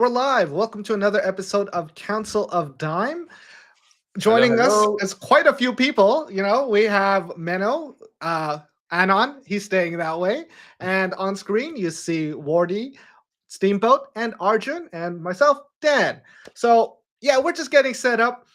We're live. Welcome to another episode of Council of Dime. Hello, Joining us hello. is quite a few people. We have Menno, Anon, he's staying that way. And on screen, you see Wardy, Steamboat, and Arjun, and myself, Dan. So, yeah, we're just getting set up.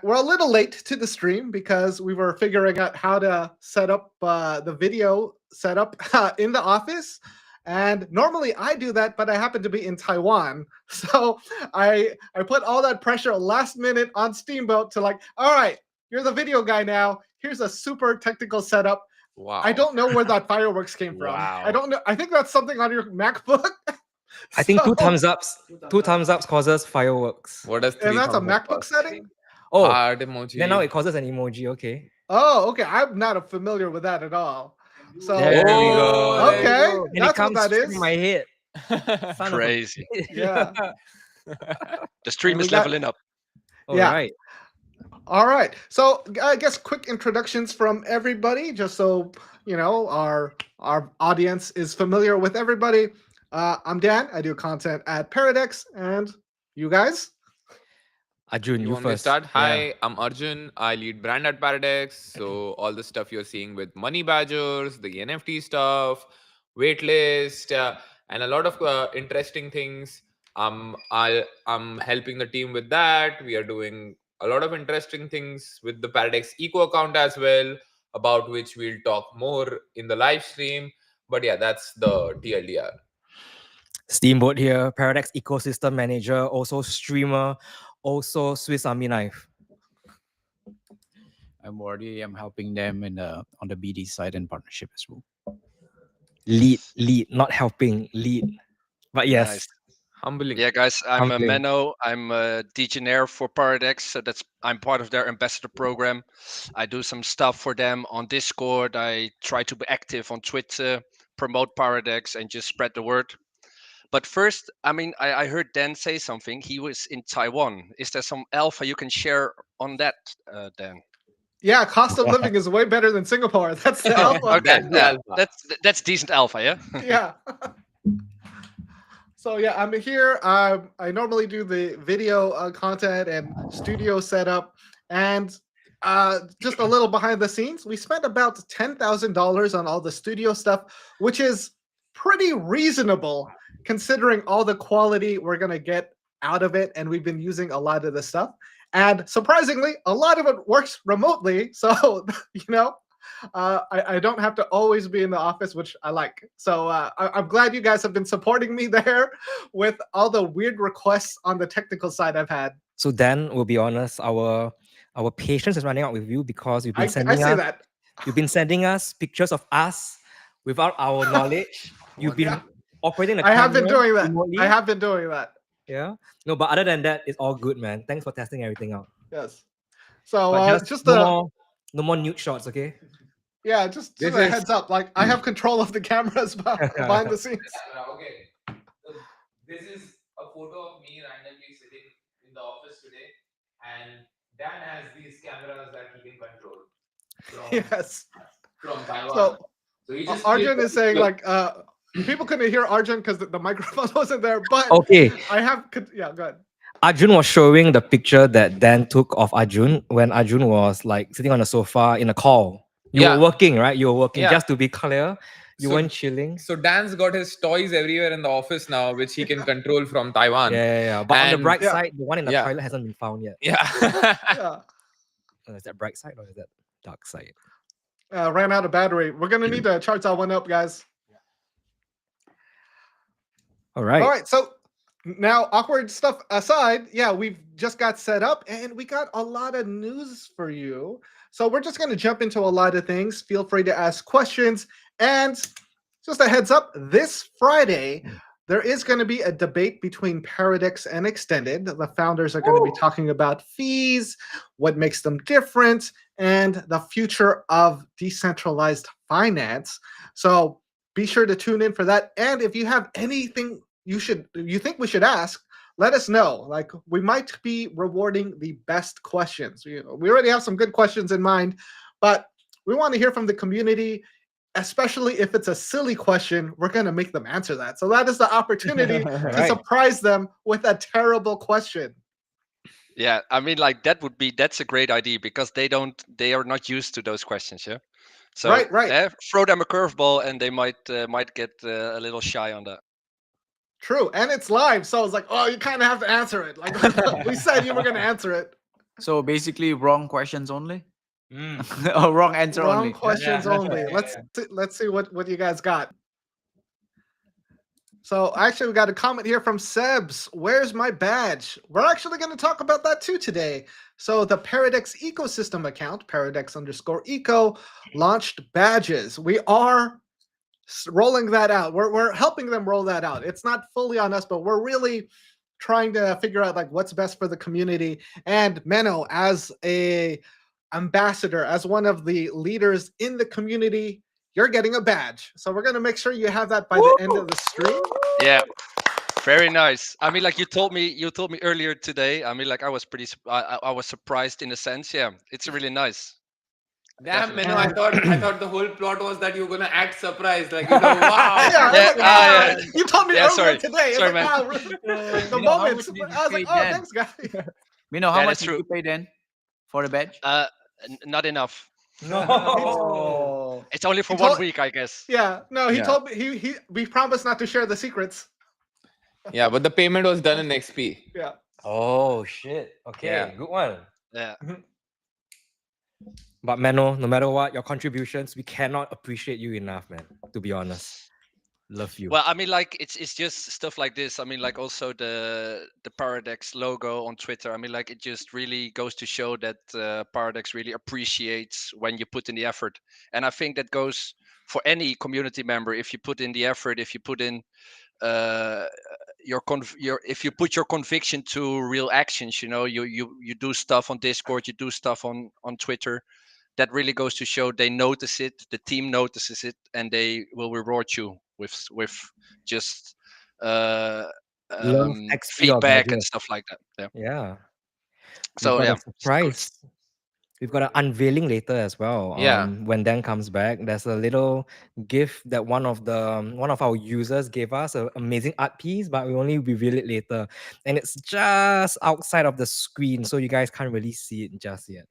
We're a little late to the stream because we were figuring out how to set up the video setup in the office. And normally I do that, but I happen to be in Taiwan. So I put all that pressure last minute on Steamboat to all right, you're the video guy now. Here's a super technical setup. I Wow. don't know where that fireworks came from. I Wow. don't know. I think that's something on your MacBook. I think two So, thumbs ups. Two thumbs ups causes fireworks. What does and three that's a thumbs up MacBook cost? setting? Oh, Heart then now emoji. it causes an emoji. Okay. Oh, okay. I'm not familiar with that at all. So There we Oh, go. there you okay, go. And it that's what comes that straight is. in my head. Son of a- Crazy. Yeah. The stream And we is got- leveling up. All Yeah. right. All right. So I guess quick introductions from everybody, just so our audience is familiar with everybody. I'm Dan. I do content at Paradex, and you guys. Arjun, You you want me to first. start? Yeah. Hi, I'm Arjun. I lead brand at Paradex. So all the stuff you're seeing with money badgers, the NFT stuff, waitlist, and a lot of interesting things. I'm helping the team with that. We are doing a lot of interesting things with the Paradex Eco account as well, about which we'll talk more in the live stream. But yeah, that's the TLDR. Steamboat here, Paradex ecosystem manager, also streamer, also Swiss Army knife. I'm Wardy. I'm helping them on the BD side and partnership as well. Lead, not helping, lead. But yes, Nice. Humbling. Yeah, guys, I'm Humbling. Menno. I'm a Legionnaire for Paradex. So I'm part of their ambassador program. I do some stuff for them on Discord. I try to be active on Twitter, promote Paradex, and just spread the word. But first, I heard Dan say something. He was in Taiwan. Is there some alpha you can share on that, Dan? Yeah, cost of living is way better than Singapore. That's the alpha. Okay, That's the yeah, alpha. that's decent alpha, yeah. Yeah. So yeah, I'm here. I normally do the video content and studio setup, and just a little behind the scenes. We spent about $10,000 on all the studio stuff, which is pretty reasonable considering all the quality we're gonna get out of it. And we've been using a lot of the stuff, and surprisingly, a lot of it works remotely. So I don't have to always be in the office, which I like. So I'm glad you guys have been supporting me there with all the weird requests on the technical side I've had. so Dan, we'll be honest, our patience is running out with you because you've been I sending say us that. you've been sending us pictures of us without our knowledge. You've been Yeah. operating the I have been camera doing that. remotely. I have been doing that. Yeah. No, but other than that, it's all good, man. Thanks for testing everything out. Yes. So But just no more nude shots, okay? yeah, just This a is- heads up. Like I have control of the cameras behind the scenes. Okay. This is a photo of me randomly sitting in the office today, and Dan has these cameras that he can control Yes. from Taiwan. So he just Arjun clicked is saying the- people couldn't hear Arjun because the microphone wasn't there, but Okay. I have yeah, go ahead. Arjun was showing the picture that Dan took of Arjun when Arjun was like sitting on the sofa in a call. You Yeah. were working, right? You were working. Yeah. Just to be clear, you So- weren't chilling. So Dan's got his toys everywhere in the office now, which he can control from Taiwan. Yeah. But on the And- bright Yeah. side, the one in the Yeah. toilet hasn't been found yet. Yeah. Yeah. Is that bright side or is that dark side? Ran out of battery. We're gonna need to charge that one up, guys. All right. All right. So now, awkward stuff aside, yeah, we've just got set up and we got a lot of news for you. So we're just gonna jump into a lot of things. Feel free to ask questions. And just a heads up, this Friday, there is going to be a debate between Paradex and Extended. The founders are going to be talking about fees, what makes them different, and the future of decentralized finance. So be sure to tune in for that. And if you have anything you think we should ask, let us know. Like, we might be rewarding the best questions. We already have some good questions in mind, but we want to hear from the community. especially if it's a silly question, we're going to make them answer that. So that is the opportunity to Right. surprise them with a terrible question. Yeah, I mean, like that's a great idea because they are not used to those questions. Yeah. So Right. throw them a curveball and they might get a little shy on that. True. And it's live. So it's like, oh, you kind of have to answer it. Like we said you were going to answer it. So basically, wrong questions only, Mm. or wrong answer Wrong only. questions only. Let's see what you guys got. So actually, we got a comment here from Sebs. Where's my badge? We're actually going to talk about that too today. So the Paradex ecosystem account, Paradex_eco, launched badges. We are rolling that out. We're helping them roll that out. It's not fully on us, but we're really trying to figure out like what's best for the community. And Menno, as a ambassador, as one of the leaders in the community, you're getting a badge. So we're gonna make sure you have that by the end of the stream. Yeah. Very nice. I mean, like you told me earlier today. I mean, like I was I was surprised in a sense. Yeah, it's really nice. Damn, Definitely. Menno, I thought the whole plot was that you were gonna act surprised, like wow. Yeah, Yeah, I was like, wow, yeah. you told me Yeah, earlier sorry. today. It's Sorry, like, man. wow, the You know, how moment. much did you I was like, pay oh, then? thanks, guys. You know how Yeah, much that's did true. you pay then for the badge? Not enough. No. It's only for He 1 told- week, I guess. Yeah, no, he Yeah. told me we promised not to share the secrets. Yeah, but the payment was done in XP. Yeah. Oh shit. Okay, Yeah. good one. Yeah. But Menno, no matter what, your contributions, we cannot appreciate you enough, man. To be honest. Love you. Well, I mean, like it's just stuff like this. I mean, like also the Paradex logo on Twitter. I mean, like it just really goes to show that Paradex really appreciates when you put in the effort. And I think that goes for any community member. If you put in the effort, if you put in your if you put your conviction to real actions, you know, you do stuff on Discord, you do stuff on Twitter. That really goes to show they notice it, the team notices it, and they will reward you with just Love, XP or feedback and badges. stuff like that. Yeah. Yeah. So We've got yeah, a surprise. We've got an unveiling later as well. Yeah. When Dan comes back, there's a little gift that one of our users gave us, an amazing art piece, but we only reveal it later, and it's just outside of the screen, so you guys can't really see it just yet.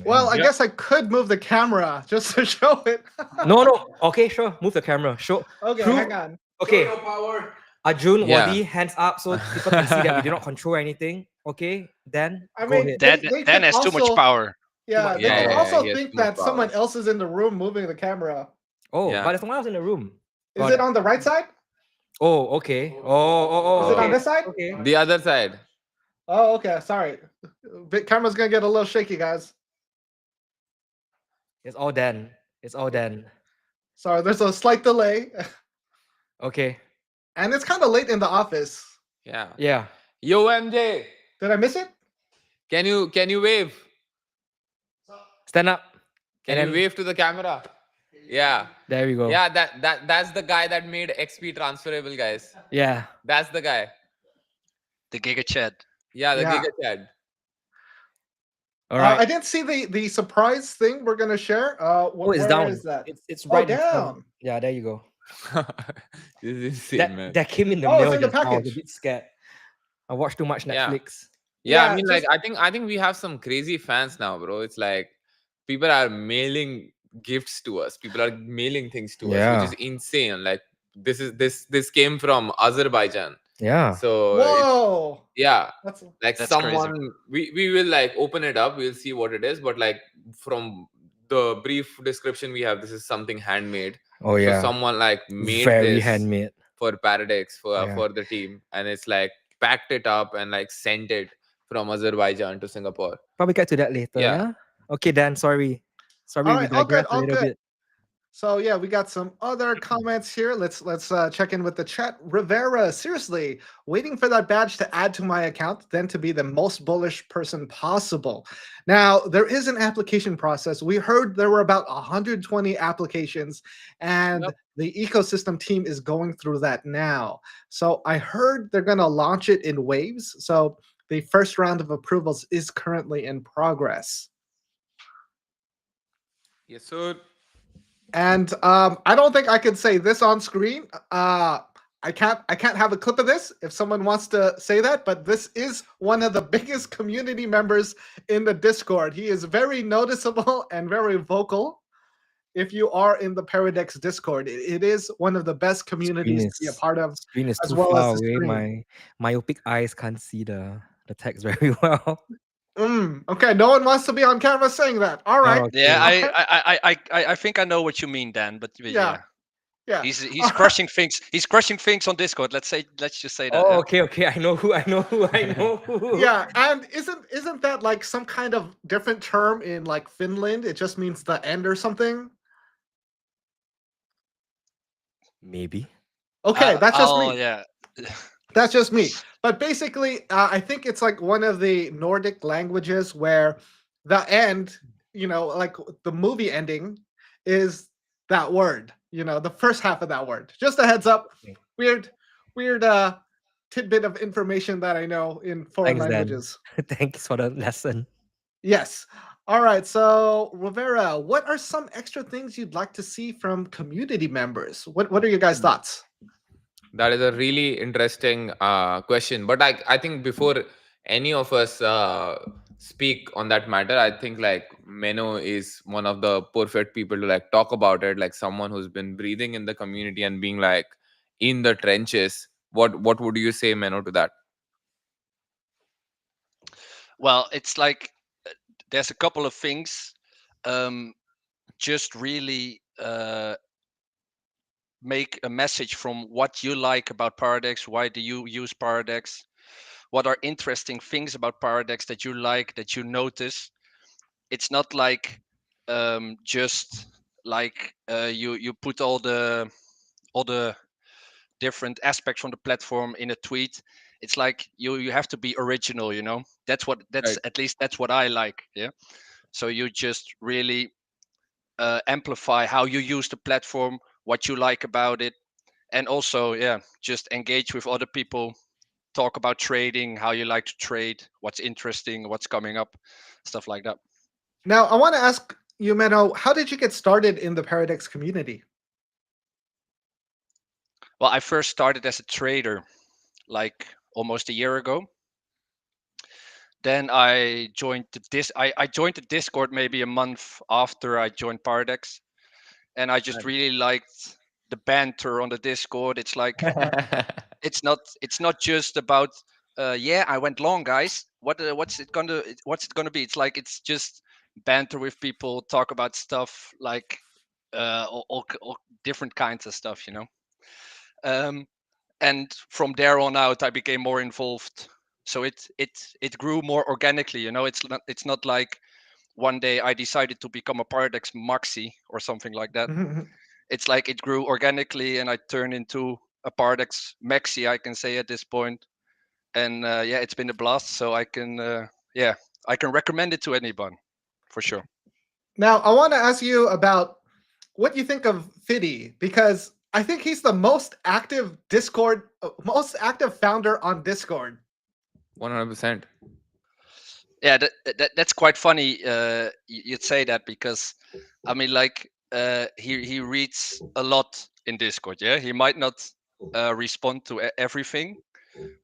Well, I Yeah. guess I could move the camera just to show it. No. Okay, sure. Move the camera. Show. Okay, Prove- hang on. Okay. Show your power. Arjun, Yeah. Wadi, hands up so people can see that we do not control anything. Okay, Dan, I go mean, ahead. they Dan can has too much also- power. Yeah, much they can power. also Yeah, he has think too much that someone power. else is in the room moving the camera. Oh, Yeah. but there's someone else in the room. Is Got it on the right side? Oh, okay. Oh. Is it on okay. this side? Okay. The other side. Oh, okay. Sorry. The camera's gonna get a little shaky, guys. It's all Dan. It's all Dan. Sorry, there's a slight delay, Okay. and it's kind of late in the office. Yeah. Yeah. Yo, MJ, Did I miss it? can you wave? Stand up. Can And you then- wave to the camera? Yeah. There we go. Yeah, that's the guy that made XP transferable, guys. Yeah. That's the guy. The Giga Chad. Yeah, the Yeah. Giga Chad. All right. I didn't see the surprise thing we're gonna share. Oh, it's where down. is that? It's Oh, right in front. down. Yeah, there you go. This is insane, man. That came in the Oh, it's mail. in the just now. I was a package. bit scared. I watched too much Yeah. Netflix. Yeah, Yeah, I mean, just- like, I think we have some crazy fans now, bro. It's like people are mailing gifts to us. People are mailing things to us, Yeah. which is insane. Like this came from Azerbaijan. Yeah. So it's, Whoa. yeah, That's like That's crazy. someone we will like open it up. We'll see what it is. But like from the brief description we have, this is something handmade. Oh yeah. So someone like made Very this handmade. for Paradex Yeah. for the team, and it's like packed it up and like sent it from Azerbaijan to Singapore. Probably get to that later. Yeah. Yeah. Okay, Dan. Sorry. Sorry, All we right, all good, digressed a all little good. bit. So yeah, we got some other comments here. Let's check in with the chat. Rivera, seriously, waiting for that badge to add to my account, then to be the most bullish person possible. Now there is an application process. We heard there were about 120 applications, and Yep. the ecosystem team is going through that now. So I heard they're gonna launch it in waves. So the first round of approvals is currently in progress. Yes, sir. And I don't think I could say this on screen. I can't have a clip of this if someone wants to say that, but this is one of the biggest community members in the Discord. He is very noticeable and very vocal. If you are in the Paradex Discord, it is one of the best Screen communities to be a is part of, screen is as too well as far the away. stream. My myopic eyes can't see the text very well. Okay, no one wants to be on camera saying that. All right. Oh, Yeah, okay. I think I know what you mean, Dan. But Yeah, yeah, yeah. he's crushing things. He's crushing things on Discord. Let's just say that. Oh, Yeah. okay, okay. I know who. I know who. I know who. Yeah, and isn't that like some kind of different term in like Finland? It just means the end or something. Maybe. Okay, that's just Oh me. yeah. That's just me. But basically, I think it's like one of the Nordic languages where the end, like the movie ending, is that word. The first half of that word. Just a heads up. Okay. Weird, weird tidbit of information that I know in foreign Thanks, Dan. languages. Thanks for the lesson. Yes. All right. So, Rivera, what are some extra things you'd like to see from community members? What are your guys' thoughts? That is a really interesting question. But I think before any of us speak on that matter, I think like Meno is one of the perfect people to like talk about it, like someone who's been breathing in the community and being like in the trenches. What would you say, Meno, to that? Well, it's like there's a couple of things. Just really make a message from what you like about Paradex. Why do you use Paradex? What are interesting things about Paradex that you like, that you notice? It's not like just like you put all the different aspects from the platform in a tweet. It's like you have to be original, you know. That's Right. at least that's what I like. Yeah. So you just really amplify how you use the platform, what you like about it, and also yeah, just engage with other people, talk about trading, how you like to trade, what's interesting, what's coming up, stuff like that. Now, I want to ask you, Menno, how did you get started in the Paradex community? Well, I first started as a trader like almost a year ago. Then I joined the Discord maybe a month after I joined Paradex, and I just really liked the banter on the Discord. It's like it's not just about yeah, I went long, guys. What's it gonna be? It's like it's just banter with people, talk about stuff like all different kinds of stuff, you know. Um, and from there on out, I became more involved. So it grew more organically, you know. It's not like one day I decided to become a Paradex Maxi or something like that. It's like it grew organically, and I turned into a Paradex Maxi, I can say at this point. And yeah, it's been a blast. So yeah, I can recommend it to anyone for sure. Now, I want to ask you about what you think of Fiddy, because I think he's the most active founder on Discord. 100%. Yeah, that's quite funny. You'd say that because, I mean, like he reads a lot in Discord. Yeah, he might not respond to everything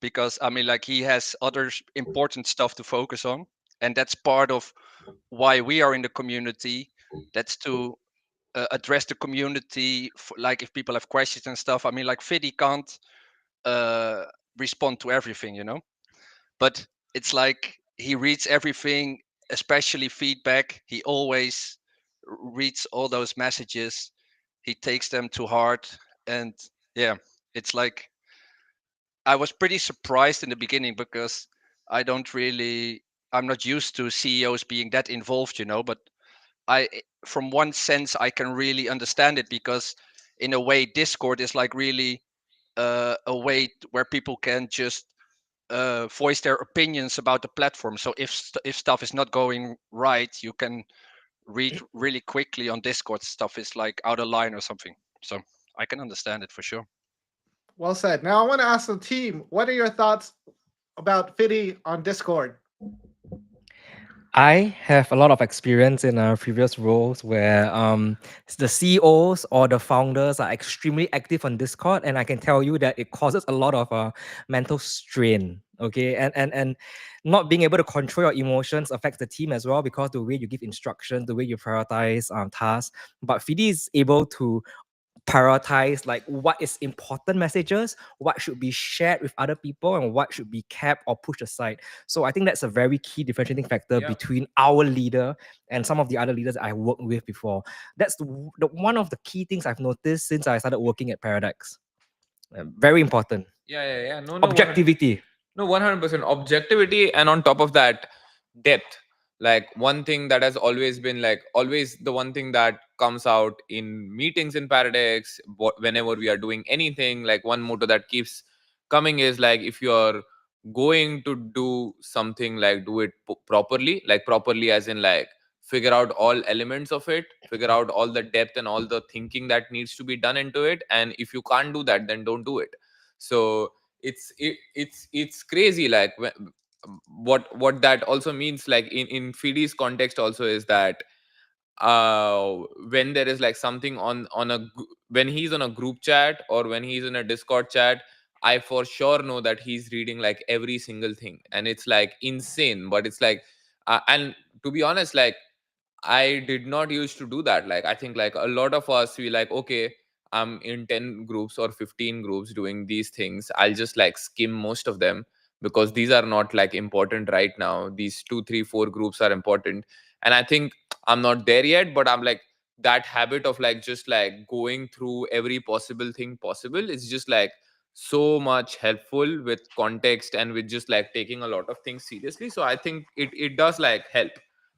because I mean, like he has other important stuff to focus on, and that's part of why we are in the community. That's to address the community. Like if people have questions and stuff. I mean, like Fiddy can't uh, respond to everything, you know, but it's like he reads everything, especially feedback. He always reads all those messages. He takes them to heart, and yeah, it's like I was pretty surprised in the beginning because I don't really I'm not used to CEOs being that involved, you know, but from one sense I can really understand it because in a way Discord is like really a way where people can just voice their opinions about the platform. So if stuff is not going right, you can read really quickly on Discord stuff is like out of line or something. So I can understand it for sure. Well said. Now, I want to ask the team, what are your thoughts about Fiddy on Discord? I have a lot of experience in previous roles where the CEOs or the founders are extremely active on Discord, and I can tell you that it causes a lot of mental strain. Okay, and not being able to control your emotions affects the team as well because the way you give instructions, the way you prioritize tasks. But Fidi is able to prioritize like what is important messages, what should be shared with other people, and what should be kept or pushed aside. So I think that's a very key differentiating factor Yeah. between our leader and some of the other leaders I worked with before. That's the one of the key things I've noticed since I started working at Paradex. Very important. Yeah. No, Objectivity. no, 100% objectivity, and on top of that, depth. Like one thing that has always been like always the one thing that comes out in meetings in Paradex, whenever we are doing anything, like one motto that keeps coming is like if you're going to do something, like do it properly, like properly as in like figure out all elements of it, figure out all the depth and all the thinking that needs to be done into it, and if you can't do that, then don't do it. So it's crazy like what that also means, like in Fidi's context also, is that uh when there is like something when he's on a group chat or when he's in a Discord chat, I for sure know that he's reading like every single thing, and it's like insane. But it's like and to be honest, like I did not used to do that. Like I think like a lot of us, we like, okay, I'm in 10 groups or 15 groups doing these things. I'll just like skim most of them because these are not like important right now. These two, three, four groups are important. And I think I'm not there yet, but I'm like that habit of like just like going through every possible thing possible is just like so much helpful with context and with just like taking a lot of things seriously. So I think it does like help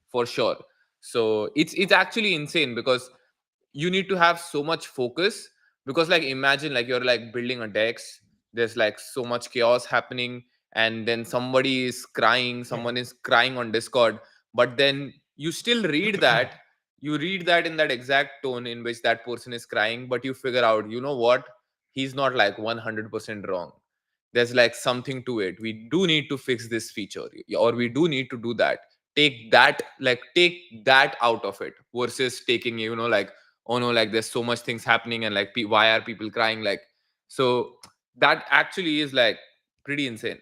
for sure. So it's actually insane because you need to have so much focus, because like imagine like you're like building a dex, there's like so much chaos happening, and then somebody is crying, someone is crying on Discord, but then you still read that, you read that in that exact tone in which that person is crying, but you figure out, you know what, he's not like 100% wrong, there's like something to it, we do need to fix this feature, or we do need to do that, take that out of it, versus taking, like, oh no, like there's so much things happening, and like why are people crying, like, so that actually is like pretty insane.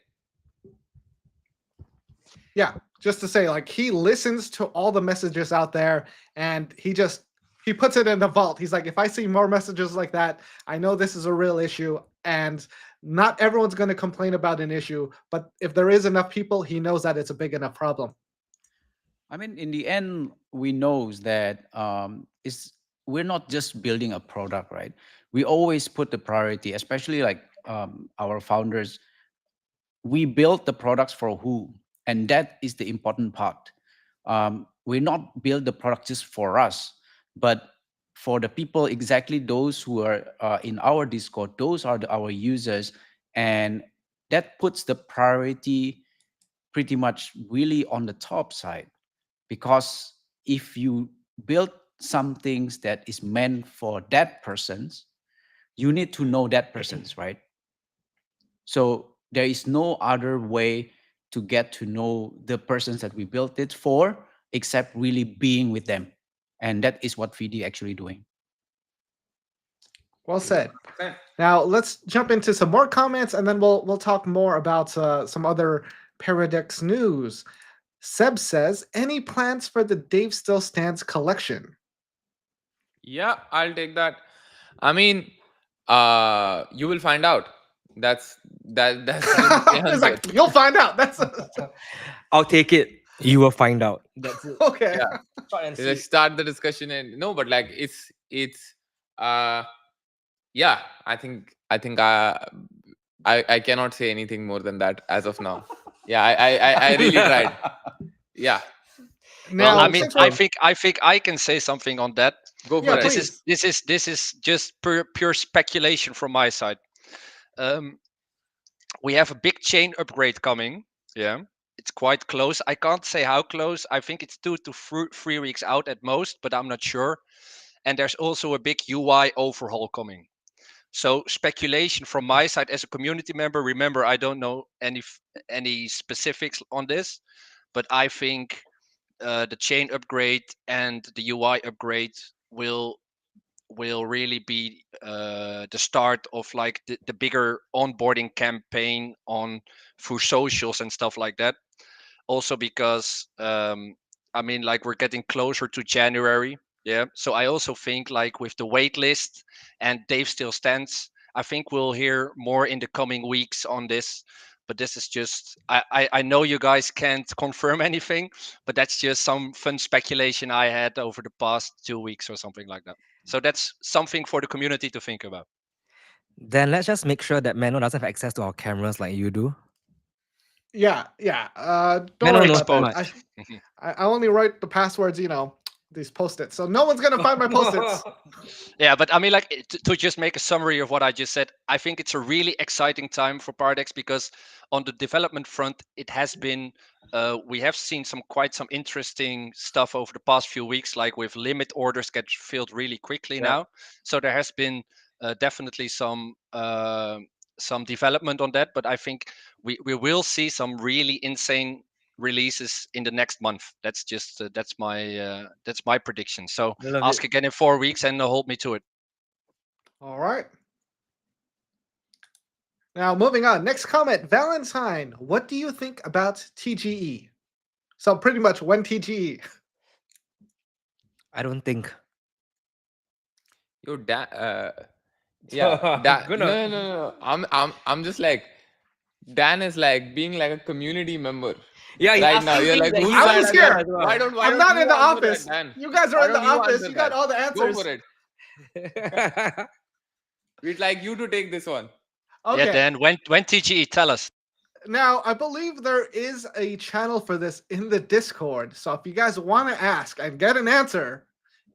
Yeah, just to say, like, he listens to all the messages out there, and he puts it in the vault. He's like, if I see more messages like that, I know this is a real issue, and not everyone's going to complain about an issue, but if there is enough people, he knows that it's a big enough problem. I mean, in the end, we knows that we're not just building a product, right? We always put the priority, especially like our founders. We build the products for who, and that is the important part. We not build the product just for us, but for the people, exactly those who are in our Discord. Those are our users, and that puts the priority pretty much really on the top side, because if you build some things that is meant for that person's, you need to know that person's, right? So there is no other way to get to know the persons that we built it for except really being with them, and that is what VD actually doing. Well said. Now let's jump into some more comments, and then we'll talk more about some other Paradex news. Seb says, "Any plans for the Dave Still Stands collection?" Yeah, I'll take that. I mean, you will find out. That's the It's answer. like, you'll find out. That's I'll take it. You will find out. That's it. okay. Yeah. Short and Let's sweet. start the discussion. And no, but like it's uh yeah, I think I cannot say anything more than that as of now. Yeah, I really tried. Yeah, Well, I Now, mean, since we're I think I can say something on that. go yeah, for it. please. This is just pure speculation from my side. Um, we have a big chain upgrade coming. Yeah, it's quite close. I can't say how close. I think it's 2 to 3 weeks out at most, but I'm not sure. And there's also a big UI overhaul coming. So speculation from my side as a community member. Remember, I don't know any specifics on this, but I think the chain upgrade and the UI upgrade will will really be the start of like the bigger onboarding campaign on through socials and stuff like that. Also because I mean, like, we're getting closer to January. Yeah, so I also think, like, with the wait list and Dave still stands, I think we'll hear more in the coming weeks on this. But this is just, I know you guys can't confirm anything, but that's just some fun speculation I had over the past 2 weeks or something like that. So that's something for the community to think about. Then let's just make sure that Mano doesn't have access to our cameras like you do. Yeah, yeah. Don't Mano worry knows about too that. much. I only write the passwords, these post-its. So no one's gonna find my post-its. Yeah, but I mean, like, to just make a summary of what I just said, I think it's a really exciting time for Paradex because on the development front, it has been, we have seen quite some interesting stuff over the past few weeks, like with limit orders get filled really quickly Yeah. now. So there has been definitely some development on that, but I think we will see some really insane releases in the next month. That's just that's my prediction. So I love ask it. again in 4 weeks and hold me to it. All right. Now moving on. Next comment, Valentine. What do you think about TGE? So pretty much when TGE. I don't think. Yo, yeah, Dan. Gonna. No, no, no, no. I'm just like, Dan is like being like a community member Yeah, he's right now. asking You're things like, that whose he I side was are wants to you know here. on? as Why well. don't why I'm don't not you in the answer that, office. Dan? You guys are Why in the don't you office. answer You got that? all the Go answers. for it. We'd like you to take this one. Yeah, Okay. Dan, when TGE, tell us. Now, I believe there is a channel for this in the Discord. So if you guys want to ask and get an answer,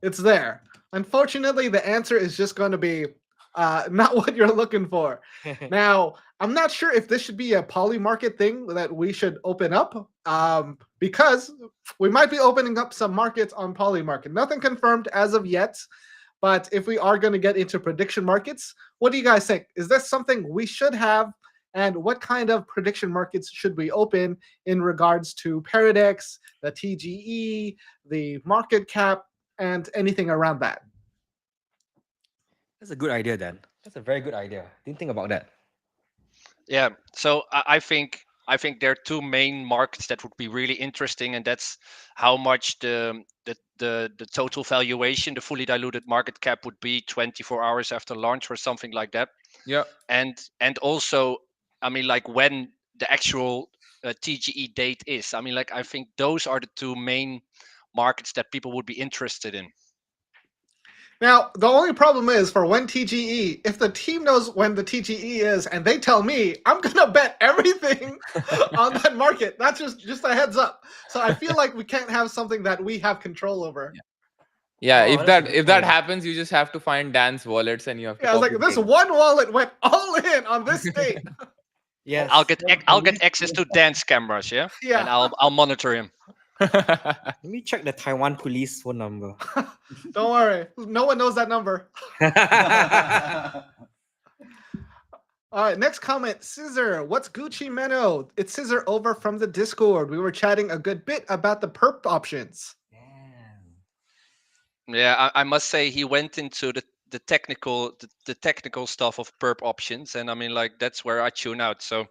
it's there. Unfortunately, the answer is just going to be not what you're looking for. Now, I'm not sure if this should be a poly market thing that we should open up because we might be opening up some markets on poly market. Nothing confirmed as of yet. But if we are going to get into prediction markets, what do you guys think? Is this something we should have? And what kind of prediction markets should we open in regards to Paradex, the TGE, the market cap, and anything around that? That's a good idea, Dan. That's a very good idea. Didn't think about that. Yeah, so I think there are two main markets that would be really interesting, and that's how much the total valuation, the fully diluted market cap, would be 24 hours after launch or something like that. Yeah. And also, I mean, like, when the actual TGE date is. I mean, like, I think those are the two main markets that people would be interested in. Now, the only problem is for when TGE, if the team knows when the TGE is and they tell me, I'm going to bet everything on that market. That's just a heads up. So I feel like we can't have something that we have control over. Yeah, Oh, if that's a that good if that point. happens, you just have to find Dan's wallets and you have to Yeah, I was copy like, this things. one wallet went all in on this date. Yes. I'll get access to Dan's cameras, yeah, Yeah. and I'll monitor him. Let me check the Taiwan police phone number. Don't worry. No one knows that number. All right, next comment. Scissor, what's Gucci Meno? It's Scissor over from the Discord. We were chatting a good bit about the perp options. Yeah, I must say he went into the technical stuff of perp options, and I mean, like, that's where I tune out. So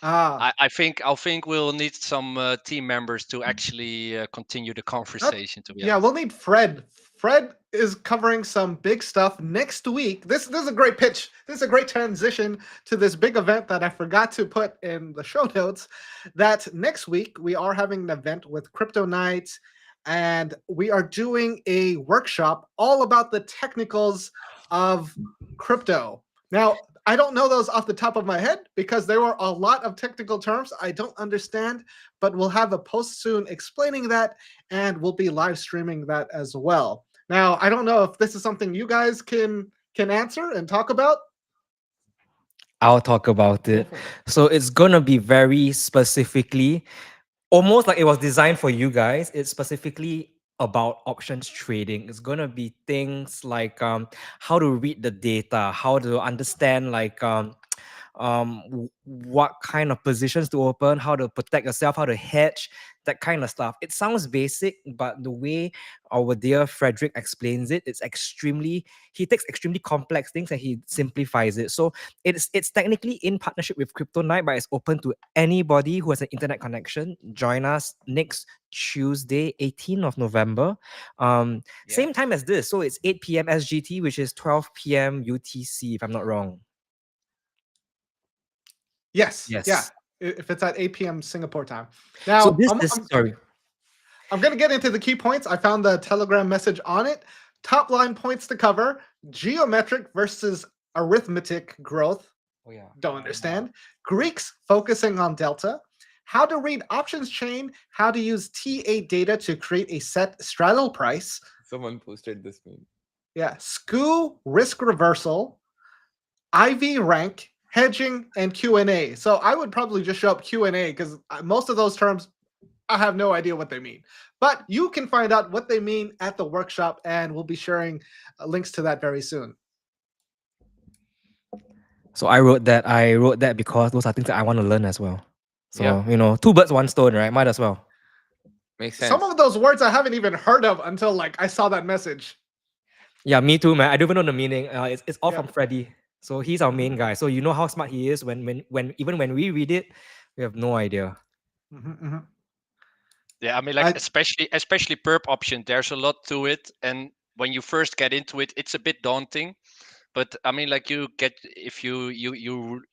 Ah, I think we'll need some team members to actually continue the conversation. To be yeah, honest. we'll need Fred. Fred is covering some big stuff next week. This is a great pitch. This is a great transition to this big event that I forgot to put in the show notes. That next week we are having an event with Crypto Night, and we are doing a workshop all about the technicals of crypto. Now, I don't know those off the top of my head because there were a lot of technical terms I don't understand, but we'll have a post soon explaining that, and we'll be live streaming that as well. Now, I don't know if this is something you guys can answer and talk about. I'll talk about it. So it's gonna be very specifically, almost like it was designed for you guys. It's specifically about options trading. It's gonna be things like how to read the data, how to understand like what kind of positions to open, how to protect yourself, how to hedge, that kind of stuff. It sounds basic, but the way our dear Frederick explains it, he takes extremely complex things and he simplifies it. So it's technically in partnership with Crypto Night, but it's open to anybody who has an internet connection. Join us next Tuesday, 18th of November. Same time as this. So it's 8 p.m. SGT, which is 12 p.m. UTC, if I'm not wrong. Yes. Yes. Yeah. If it's at 8 p.m. Singapore time. So Now, this is sorry. I'm going to get into the key points. I found the Telegram message on it. Top line points to cover: geometric versus arithmetic growth. Oh yeah. Don't understand. Greeks focusing on delta. How to read options chain. How to use T8 data to create a set straddle price. Someone posted this meme. Yeah. SKU risk reversal. IV rank, hedging, and Q&A. So I would probably just show up Q&A because most of those terms, I have no idea what they mean. But you can find out what they mean at the workshop, and we'll be sharing links to that very soon. So I wrote that because those are things that I want to learn as well. So, Yeah. two birds, one stone, right? Might as well. Makes sense. Some of those words I haven't even heard of until like I saw that message. Yeah, me too, man. I don't even know the meaning. It's all Yeah. from Freddy. So he's our main guy. So you know how smart he is when even when we read it, we have no idea. Yeah, I mean, like especially perp option. There's a lot to it, and when you first get into it, it's a bit daunting. But I mean, like if you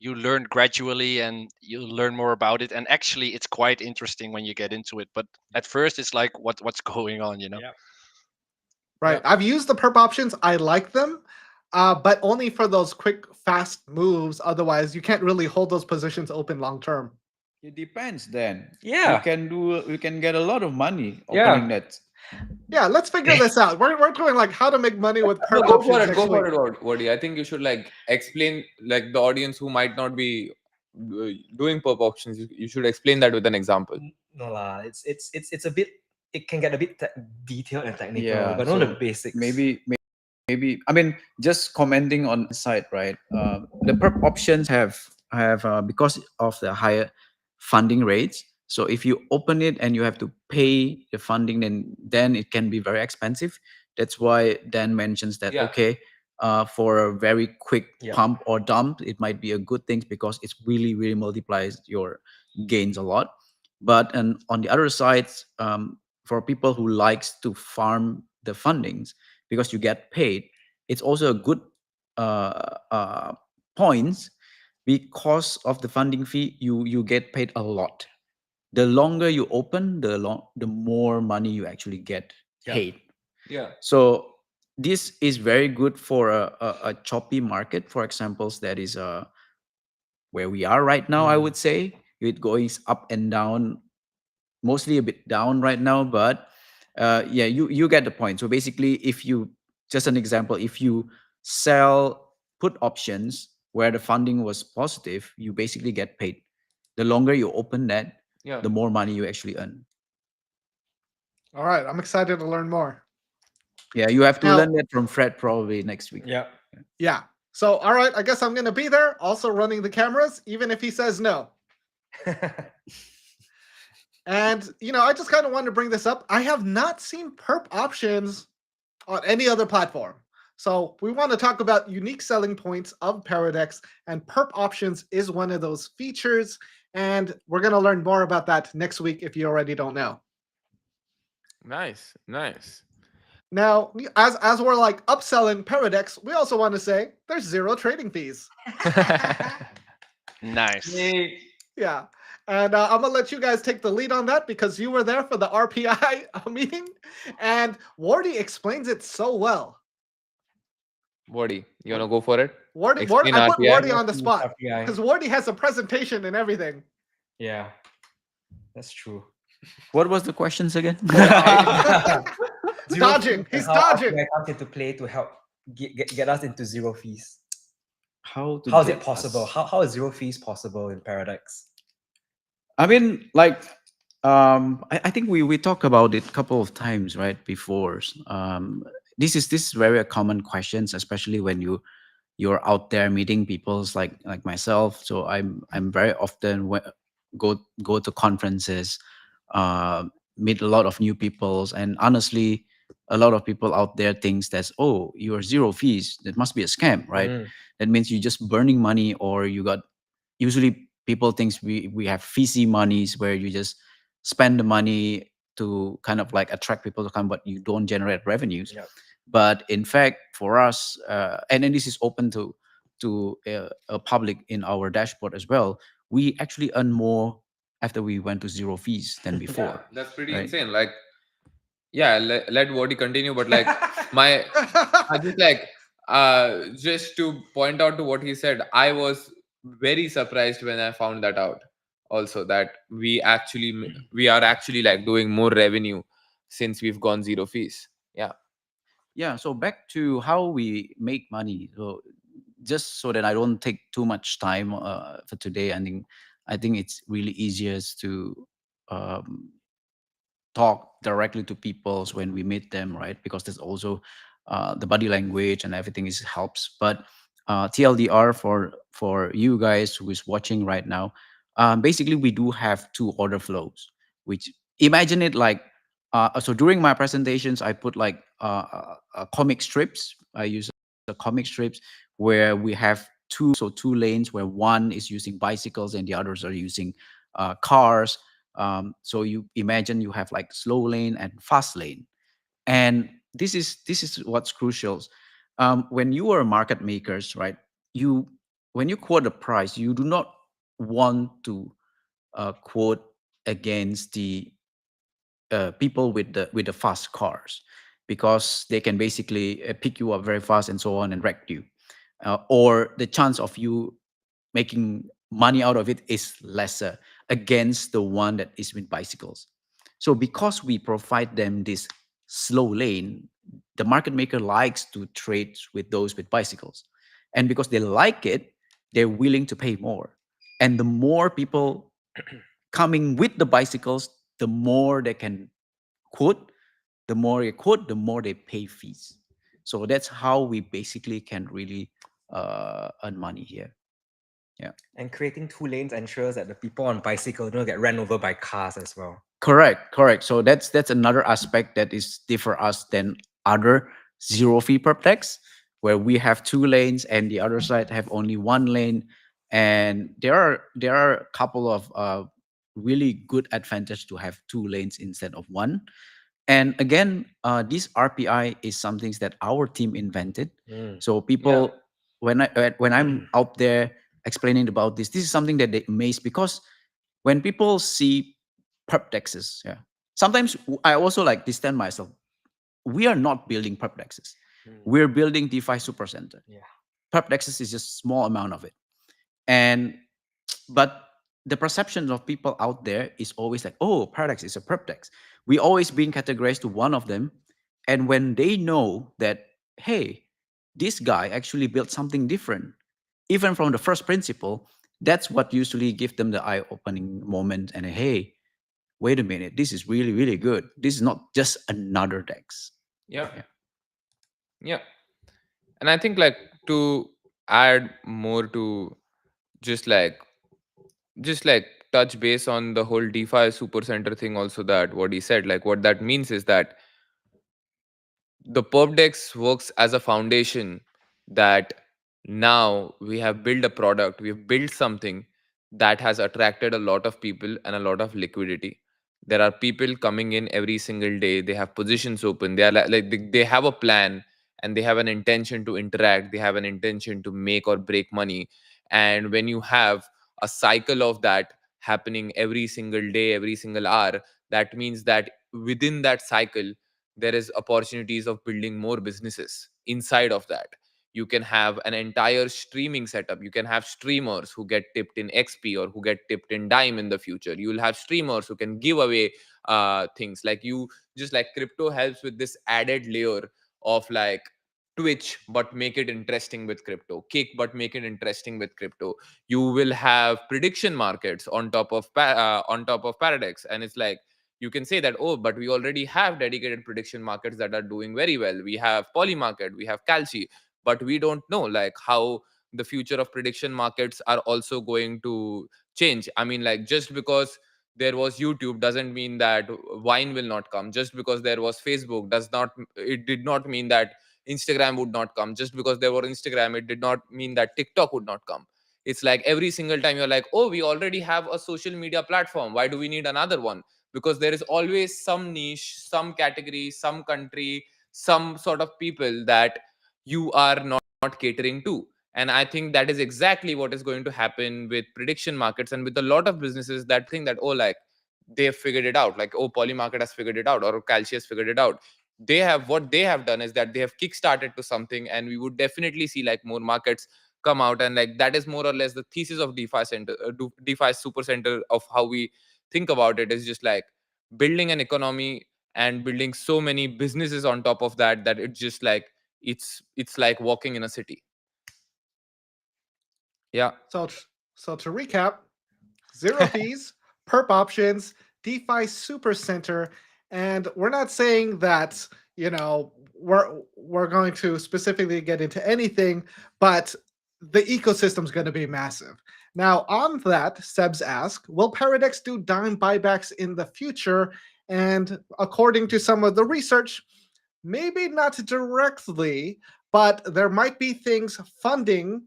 learn gradually and you learn more about it, and actually, it's quite interesting when you get into it. But at first, it's like what's going on, you know? Yeah. Right. Yep. I've used the perp options. I like them, but only for those quick, fast moves. Otherwise, you can't really hold those positions open long term. It depends then. Yeah. We can get a lot of money Yeah. opening that. Yeah, let's figure this out. We're doing like how to make money with perp Go options for it. next Go week. for it, Wadi. I think you should like explain like the audience who might not be doing perp options. You should explain that with an example. No lah. It's a bit. It can get a bit detailed and technical. Yeah, but know the so basics. maybe I mean, just commenting on the side, right? The perp options have because of the higher funding rates. So if you open it and you have to pay the funding, then it can be very expensive. That's why Dan mentions that Yeah. okay, for a very quick Yeah. pump or dump, it might be a good thing because it's really multiplies your gains a lot. But and on the other side, for people who likes to farm the fundings because you get paid, it's also a good points because of the funding fee. You get paid a lot. The longer you open, the more money you actually get Yeah. paid. Yeah. So this is very good for a choppy market. For examples, that is where we are right now. I would say it goes up and down, mostly a bit down right now, but yeah, you get the point. So basically, if you just an example, if you sell put options where the funding was positive, you basically get paid. The longer you open that, Yeah. the more money you actually earn. All right, I'm excited to learn more. Yeah, you have to Now- learn that from Fred probably next week. Yeah. Yeah. So, all right, I guess I'm going to be there, also running the cameras, even if he says no. And, I just kind of wanted to bring this up. I have not seen perp options on any other platform. So we want to talk about unique selling points of Paradex, and perp options is one of those features. And we're going to learn more about that next week if you already don't know. Nice. Now, as we're like upselling Paradex, we also want to say there's 0 trading fees. Nice. Yeah. And I'm going to let you guys take the lead on that because you were there for the RPI meeting. And Wardy explains it so well. Wadi, you wanna go for it? Wardy, Explain I put RPI. Wardy on the spot RPI. because Wardy has a presentation and everything. Yeah. That's true. What was the questions again? Dodging. He's dodging. RPI comes into play to help get us into 0 fees. How How is it possible? How is 0 fees possible in Paradex? I mean, like, I think we talked about it a couple of times, right? Before, this is very a common questions, especially when you're out there meeting people's like myself. So I'm very often go to conferences, uh, meet a lot of new peoples, and honestly, a lot of people out there thinks that, oh, you're zero fees, that must be a scam, right? Mm. That means you're just burning money, or you got, usually people thinks we have VC monies where you just spend the money to kind of like attract people to come, but you don't generate revenues. Yep. But in fact, for us, and then this is open to a public in our dashboard as well, we actually earn more after we went to zero fees than Yeah, before, that's pretty right? insane. Like, yeah, let Wadi continue, but like my I just like just to point out to what he said, I was very surprised when I found that out. Also, that we are actually like doing more revenue since we've gone zero fees. Yeah. Yeah, so back to how we make money. So just so that I don't take too much time for today, I think it's really easiest to um, talk directly to people when we meet them, right? Because there's also the body language and everything is helps. But TLDR for you guys who is watching right now, basically we do have two order flows. Which, imagine it like, so during my presentations I put like comic strips. I use a comic strips where we have two lanes where one is using bicycles and the others are using cars. So you imagine you have like slow lane and fast lane, and this is what's crucial. When you are market makers, right? You, when you quote a price, you do not want to quote against the people with the fast cars, because they can basically pick you up very fast and so on and wreck you, or the chance of you making money out of it is lesser against the one that is with bicycles. So because we provide them this slow lane, the market maker likes to trade with those with bicycles. And because they like it, they're willing to pay more. And the more people coming with the bicycles, the more they can quote, the more they quote, the more they pay fees. So that's how we basically can really earn money here. Yeah. And creating two lanes ensures that the people on bicycle don't get ran over by cars as well. Correct. So that's another aspect that is differ us than other zero fee perp decks, where we have two lanes and the other side have only one lane. And there are a couple of really good advantage to have two lanes instead of one. And again, this RPI is something that our team invented. Mm. So people, when I'm out there explaining about this is something that they amaze, because when people see perp dexes, yeah, sometimes I also like distance myself. We are not building perp dexes. Mm. We're building DeFi super center. Yeah. Perp dexes is just small amount of it. And but the perception of people out there is always like, oh, Paradex is a perpdex. We always being categorized to one of them. And when they know that, hey, this guy actually built something different, even from the first principle, that's what usually give them the eye-opening moment. And hey, wait a minute, this is really, really good. This is not just another dex. Yeah. Yeah. Yeah. And I think like to add more to just like just like touch base on the whole DeFi super center thing also, that what he said, like what that means is that the Perpdex works as a foundation, that now we have built a product, we've built something that has attracted a lot of people and a lot of liquidity. There are people coming in every single day, they have positions open, they are like they have a plan, and they have an intention to interact, they have an intention to make or break money. And when you have a cycle of that happening every single day, every single hour, that means that within that cycle there is opportunities of building more businesses inside of that. You can have an entire streaming setup, you can have streamers who get tipped in XP or who get tipped in dime in the future. You'll have streamers who can give away things like you. Just like crypto helps with this added layer of like Twitch, but make it interesting with crypto, Kick, but make it interesting with crypto. You will have prediction markets on top of on top of Paradex, and it's like you can say that, oh, but we already have dedicated prediction markets that are doing very well. We have Poly Market, we have Calci, but we don't know like how the future of prediction markets are also going to change. I mean, like just because there was YouTube doesn't mean that Vine will not come. Just because there was Facebook does not, it did not mean that Instagram would not come. Just because there was Instagram, it did not mean that TikTok would not come. It's like every single time you're like, oh, we already have a social media platform, why do we need another one? Because there is always some niche, some category, some country, some sort of people that you are not catering to. And I think that is exactly what is going to happen with prediction markets and with a lot of businesses that think that, oh, like they've figured it out, like, oh, Polymarket has figured it out, or Calci has figured it out. They have, what they have done is that they have kickstarted to something, and we would definitely see like more markets come out. And like that is more or less the thesis of DeFi Center, DeFi Super Center, of how we think about it, is just like building an economy and building so many businesses on top of that, that it's just like it's like walking in a city. Yeah. So, so to recap, zero fees, perp options, DeFi Super Center, and we're not saying that we're going to specifically get into anything, but the ecosystem's going to be massive. Now, on that, Sebs asked, will Paradex do dime buybacks in the future? And according to some of the research, maybe not directly, but there might be things funding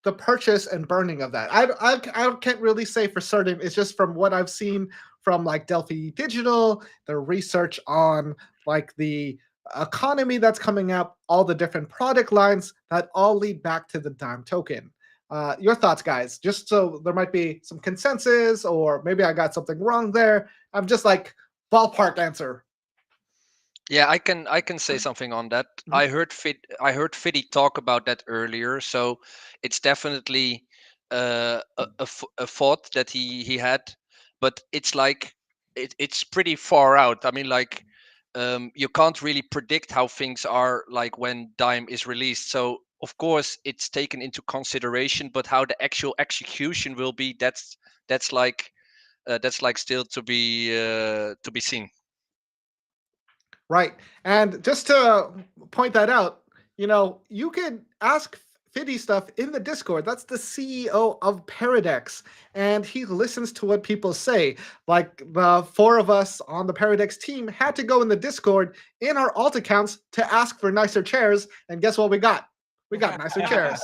the purchase and burning of that. I can't really say for certain. It's just from what I've seen from like Delphi Digital, their research on like the economy that's coming up, all the different product lines that all lead back to the Dime token. Your thoughts, guys? Just so there might be some consensus, or maybe I got something wrong there. I'm just like ballpark answer. Yeah, I can say something on that. Mhm. I heard Fiddy talk about that earlier. So it's definitely a thought that he had, but it's like it's pretty far out. I mean, like you can't really predict how things are like when Dime is released. So of course it's taken into consideration, but how the actual execution will be, that's like still to be seen. Right. And just to point that out, you could ask Fiddy stuff in the Discord. That's the CEO of Paradex. And he listens to what people say. Like the four of us on the Paradex team had to go in the Discord in our alt accounts to ask for nicer chairs. And guess what we got? We got nicer chairs.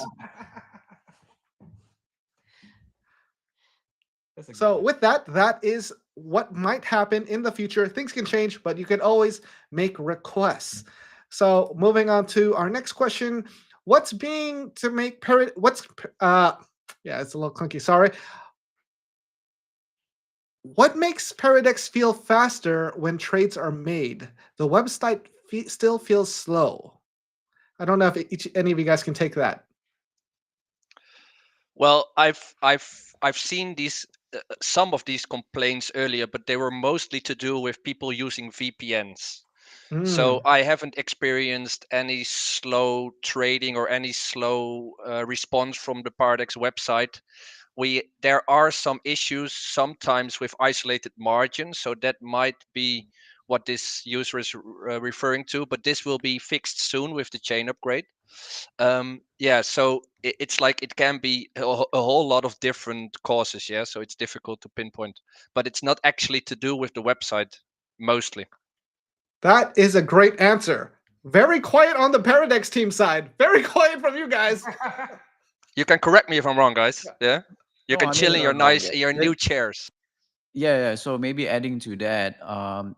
So with that, that is what might happen in the future. Things can change, but you can always make requests. So moving on to our next question. What's being to make yeah, it's a little clunky, sorry. What makes Paradex feel faster when trades are made? The website still feels slow. I don't know if any of you guys can take that. Well, I've seen these some of these complaints earlier, but they were mostly to do with people using VPNs. So Mm. I haven't experienced any slow trading or any slow response from the Paradex website. There are some issues sometimes with isolated margins, so that might be what this user is referring to. But this will be fixed soon with the chain upgrade. Yeah, so it's like it can be a whole lot of different causes. Yeah, so it's difficult to pinpoint, but it's not actually to do with the website mostly. That is a great answer. Very quiet on the Paradex team side. Very quiet from you guys. You can correct me if I'm wrong, guys. Yeah, you No, can I chill mean, in your your new chairs. yeah. So maybe adding to that,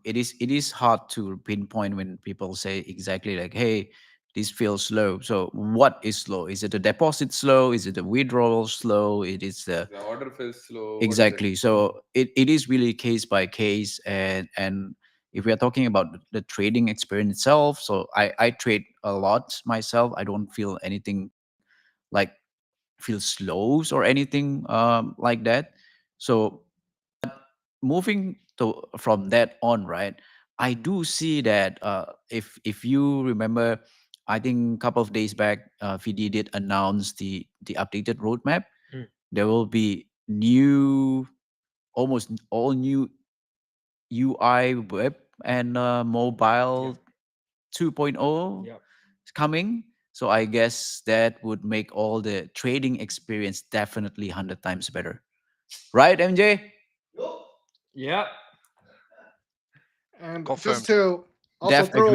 it is hard to pinpoint when people say exactly like, hey, this feels slow. So what is slow? Is it the deposit slow? Is it the withdrawal slow? It is the The order feels slow. What is it? exactly. So it is really case by case, and if we are talking about the trading experience itself, so I trade a lot myself. I don't feel anything like feel slows or anything like that. So moving to from that on, right? I do see that if you remember, I think a couple of days back, VD did announce the updated roadmap. Mm. There will be new, almost all new UI web and mobile 2.0 Yep. coming. So I guess that would make all the trading experience definitely 100 times better. Right, MJ? Yeah. And just Confirmed. to also Def agreed.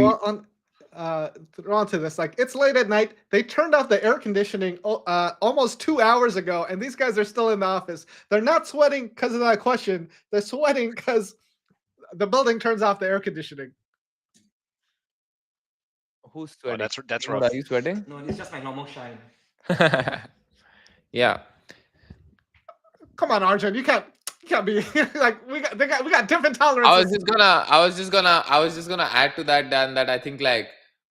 throw onto this, like it's late at night. They turned off the air conditioning almost 2 hours ago, and these guys are still in the office. They're not sweating because of that question. They're sweating because the building turns off the air conditioning. Who's Oh, sweating? that's Mahmood, rough. are you sweating? No, it's just my normal shine. Yeah. Come on, Arjun, you can't be like we got different I tolerances. I was just gonna add to that, Dan, that I think like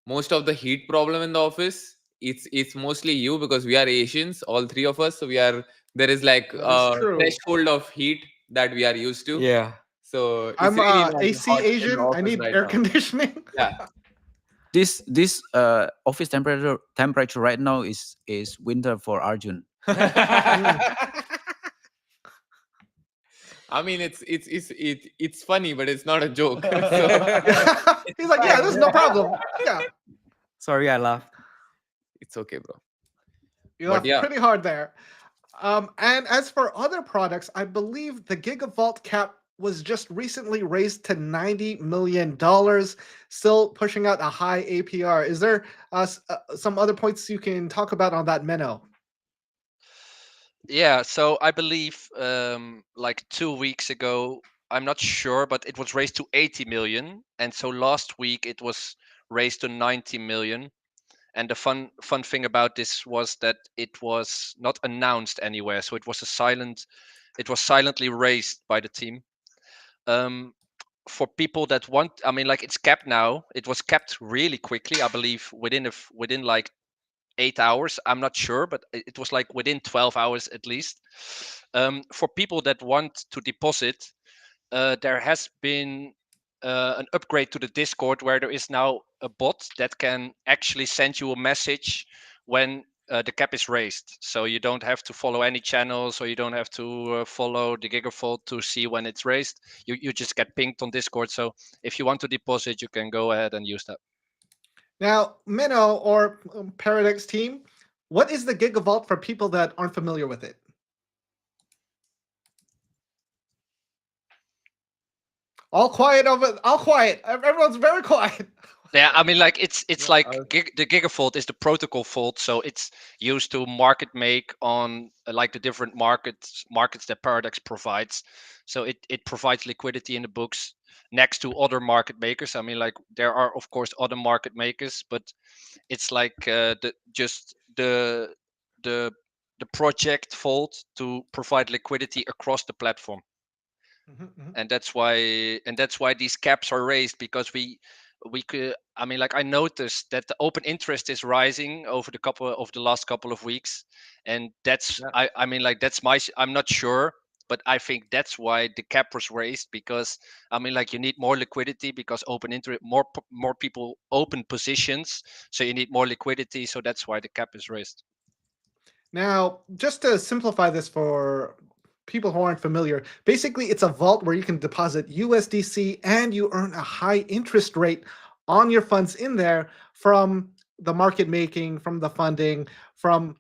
most of the heat problem in the office, it's mostly you because we are Asians, all three of us. So there is like That is a true. threshold of heat that we are used to. Yeah. So it's I'm really not AC hot in the Asian. I office need right air now. conditioning. Yeah. This office temperature right now is winter for Arjun. I mean, it's funny, but it's not a joke. So He's like, yeah, there's no problem. Yeah, Sorry, I laughed. it's okay, bro. you But laughed yeah. pretty hard there. And as for other products, I believe the Gigavault cap was just recently raised to $90 million, still pushing out a high APR. Is there some other points you can talk about on that minnow? Yeah, so I believe like 2 weeks ago, I'm not sure, but it was raised to 80 million, and so last week it was raised to 90 million. And the fun thing about this was that it was not announced anywhere, so it was silently raised by the team. For people that want, I mean, like it's capped now. It was capped really quickly, I believe, within like 8 hours. I'm not sure, but it was like within 12 hours at least. For people that want to deposit, there has been an upgrade to the Discord where there is now a bot that can actually send you a message when the cap is raised. So you don't have to follow any channels, or you don't have to follow the Gigavolt to see when it's raised. You just get pinged on Discord. So if you want to deposit, you can go ahead and use that. Now, Minnow or Paradex team, what is the Gigavault for people that aren't familiar with it? All quiet over. All quiet. Everyone's very quiet. Yeah, I mean, like it's Yeah, like I was- the Gigavolt is the protocol vault, so it's used to market make on like the different markets that Paradex provides. So it provides liquidity in the books next to other market makers. I mean, like there are of course other market makers, but it's like the the the project vault to provide liquidity across the platform. And that's why these caps are raised, because we could, I mean, like I noticed that the open interest is rising over the last couple of weeks, and that's Yeah. I mean, like that's I'm not sure, but I think that's why the cap was raised, because I mean, like you need more liquidity because open interest, more people open positions, so you need more liquidity, so that's why the cap is raised. Now, just to simplify this for people who aren't familiar, basically it's a vault where you can deposit USDC and you earn a high interest rate on your funds in there from the market making, from the funding, from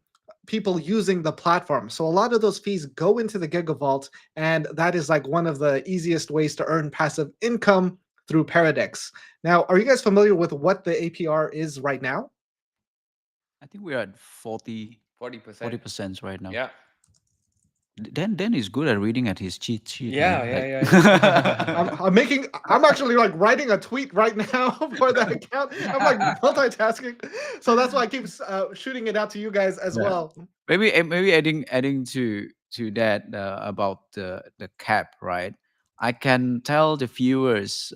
people using the platform. So a lot of those fees go into the Gigavault, and that is like one of the easiest ways to earn passive income through Paradex. Now, are you guys familiar with what the APR is right now? I think we're at 40 40%. 40% right now. Yeah. Dan is good at reading at his cheat sheet. Yeah, man. yeah, Like- yeah. I'm actually like writing a tweet right now for the account. I'm like multitasking, so that's why I keep shooting it out to you guys as Yeah. well. maybe adding to that about the cap, right? I can tell the viewers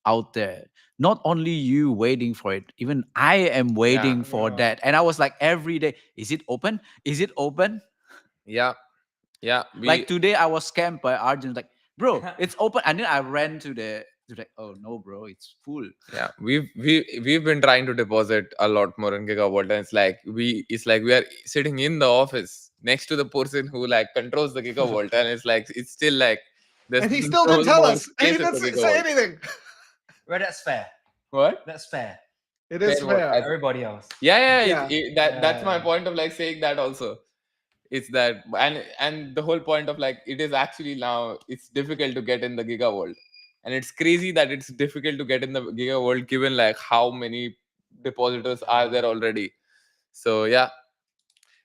out there, not only you waiting for it, even I am waiting for Yeah. that. And I was like every day, is it open? Is it open? Yeah. Yeah. Like today I was scammed by Arjun, like, bro, it's open. And then I ran to the oh no, bro, it's full. Yeah, we've been trying to deposit a lot more in Gigavolt, and it's like we are sitting in the office next to the person who like controls the Gigavolt, and it's still like there's And he still no didn't tell more us, and he space in didn't the say Gigavolt. anything. Well, that's fair. What? That's fair. It is Fair what? fair. As- Everybody else. Yeah, Yeah. that's my Yeah. point of like saying that also. it's that, and the whole point of like it is actually now it's difficult to get in the giga world, and it's crazy that it's difficult to get in the giga world given like how many depositors are there already. So yeah.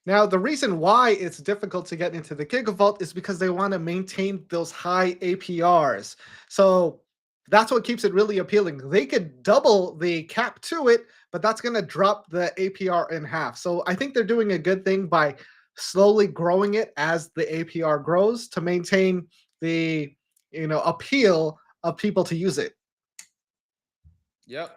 Now, the reason why it's difficult to get into the Gigavault is because they want to maintain those high APRs. So that's what keeps it really appealing. They could double the cap to it, but that's going to drop the APR in half. So I think they're doing a good thing by slowly growing it as the APR grows to maintain the appeal of people to use it. Yep.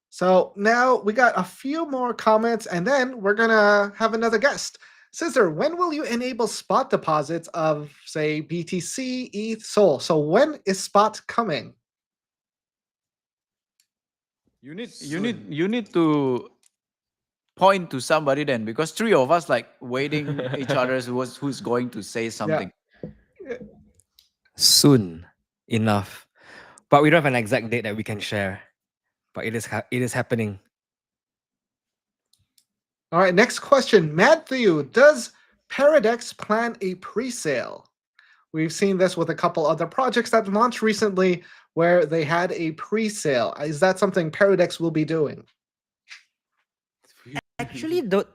So now we got a few more comments, and then we're gonna have another guest. Scissor, when will you enable spot deposits of, say, BTC, ETH, Sol? So when is spot coming? You need to point to somebody then, because three of us like waiting each other's who's going to say something. Soon enough. But we don't have an exact date that we can share. But it is happening. All right, next question. Matthew, does Paradex plan a pre-sale? We've seen this with a couple other projects that launched recently where they had a pre-sale. Is that something Paradex will be doing? Actually, the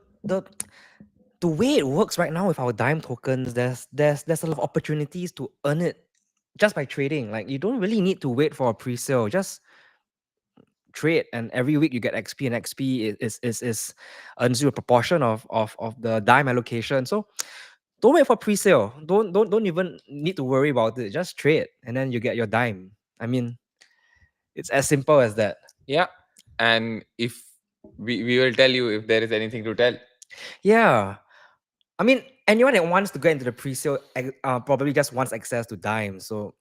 way it works right now with our dime tokens, there's a lot of opportunities to earn it just by trading. Like you don't really need to wait for a pre-sale. Just trade, and every week you get XP, and XP is earns you a proportion of the dime allocation. So don't wait for pre-sale. Don't even need to worry about it. Just trade, and then you get your dime. I mean, it's as simple as that. Yeah. And if we will tell you if there is anything to tell. Yeah. I mean, anyone that wants to get into the pre-sale probably just wants access to dime. So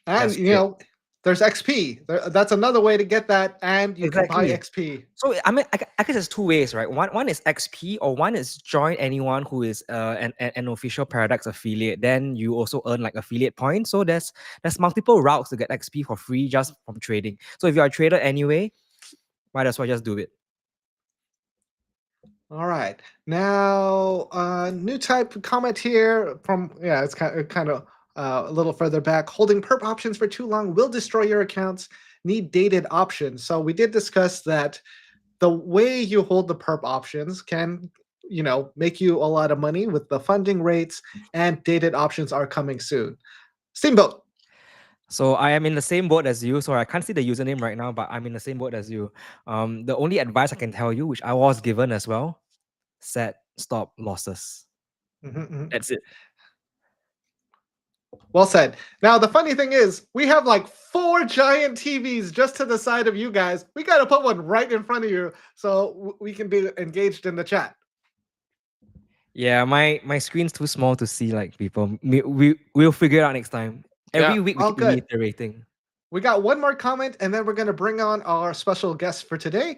And that's great. there's XP. That's another way to get that, and you can buy XP. So I mean, I guess there's two ways, right? One is XP, or one is join anyone who is an official Paradex affiliate. Then you also earn like affiliate points. So there's multiple routes to get XP for free just from trading. So if you're a trader anyway, might as well just do it. All right. Now, new type comment here from, it's kind of a little further back. Holding perp options for too long will destroy your accounts. Need dated options. So we did discuss that the way you hold the perp options can, make you a lot of money with the funding rates, and dated options are coming soon. Steamboat. So I am in the same boat as you. So I can't see the username right now, but I'm in the same boat as you. The only advice I can tell you, which I was given as well, set stop losses. That's it. Well said. Now, the funny thing is, we have like 4 giant TVs just to the side of you guys. We got to put one right in front of you so we can be engaged in the chat. Yeah, my screen's too small to see like people. We'll figure it out next time. Every week we keep reiterating. We got one more comment, and then we're going to bring on our special guest for today,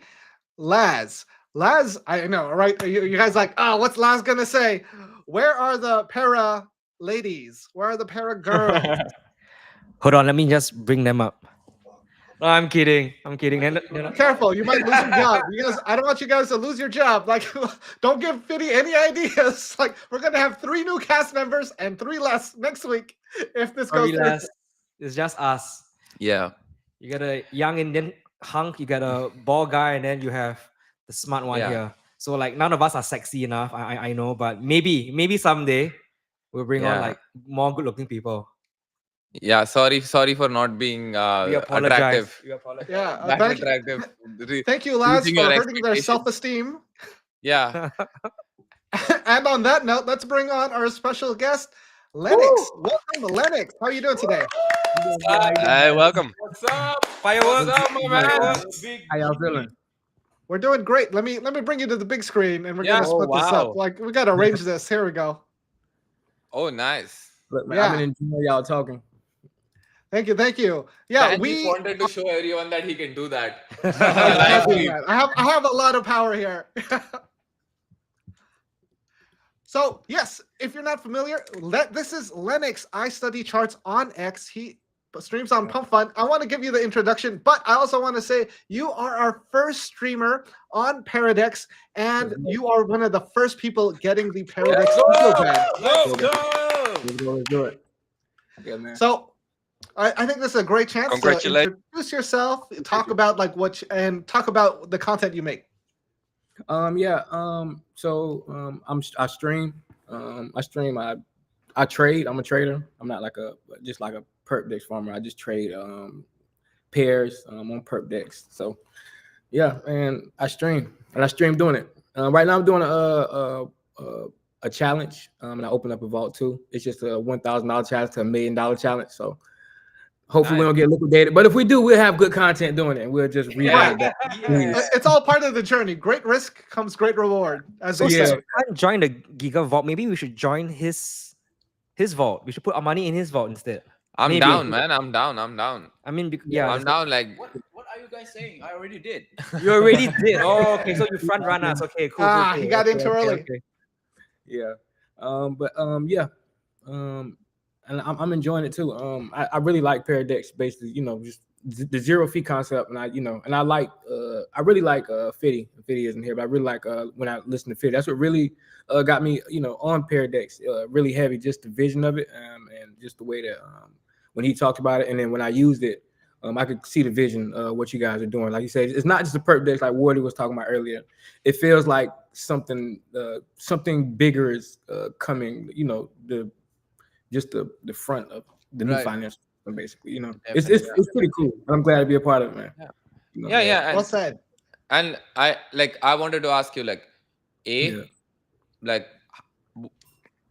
Laz. Laz, I know, right? You guys like, what's Laz going to say? Where are the para ladies? Where are the para girls? Hold on, let me just bring them up. No, I'm kidding. Careful, you might lose your job. I don't want you guys to lose your job. Like, don't give Fiddy any ideas. Like, we're gonna have 3 new cast members and 3 less next week if this goes through. It's just us. Yeah. You got a young Indian hunk, you got a bald guy, and then you have the smart one here. So like none of us are sexy enough. I know, but maybe someday we'll bring on like more good-looking people. Yeah, sorry for not being attractive. We apologize. Yeah, attractive. Thank you, Laz, for hurting their self-esteem. Yeah. And on that note, let's bring on our special guest, Lennox. Welcome, Lennox. How are you doing today? Hey, welcome. What's up? Fireworks. What's up, my man? How y'all feeling? We're doing great. Let me bring you to the big screen, and we're gonna split this up. Like, we gotta arrange this. Here we go. Oh, nice. Look, man, I've been enjoying y'all talking. Thank you. Yeah, we wanted to show everyone that he can do that. I have a lot of power here. So yes, if you're not familiar, this is Lennox. I study charts on X. He streams on Pump Fun. I want to give you the introduction, but I also want to say you are our first streamer on Paradex, and you are one of the first people getting the Paradex Eco Bag. Let's go! Let's do it. Yeah, man. So I think this is a great chance to Congratulations. introduce yourself, talk about like and talk about the content you make. Yeah. I stream. I trade. I'm a trader. I'm not like just like a perp dex farmer. I just trade pairs on perp dex. So yeah, and I stream doing it. Right now I'm doing a challenge. And I open up a vault too. It's just a $1,000 challenge to $1 million challenge. So hopefully we don't get liquidated. But if we do, we'll have good content doing it. We'll just rewrite that. It's all part of the journey. Great risk comes great reward, as So they since say. we can't join the Giga Vault, maybe we should join his vault. We should put our money in his vault instead. I'm Maybe. down, man. I'm down. I mean, yeah, I'm down. Like, What are you guys saying? I already did. you already did. Oh, okay. So you front run us. Okay, cool. He got in too early. Yeah. Yeah. And I'm enjoying it too. I really like Paradex, basically, just the zero fee concept, and I like I really like Fitty. Fitty isn't here, but I really like when I listen to Fitty. That's what really got me, on Paradex, really heavy, just the vision of it, and just the way that when he talked about it, and then when I used it, I could see the vision of what you guys are doing. Like you said, it's not just a perp dex like Wardy was talking about earlier. It feels like something bigger is coming. The front of the new finance system, basically. It's pretty cool. I'm glad to be a part of it, man. yeah. Well said. And I wanted to ask you, like, like,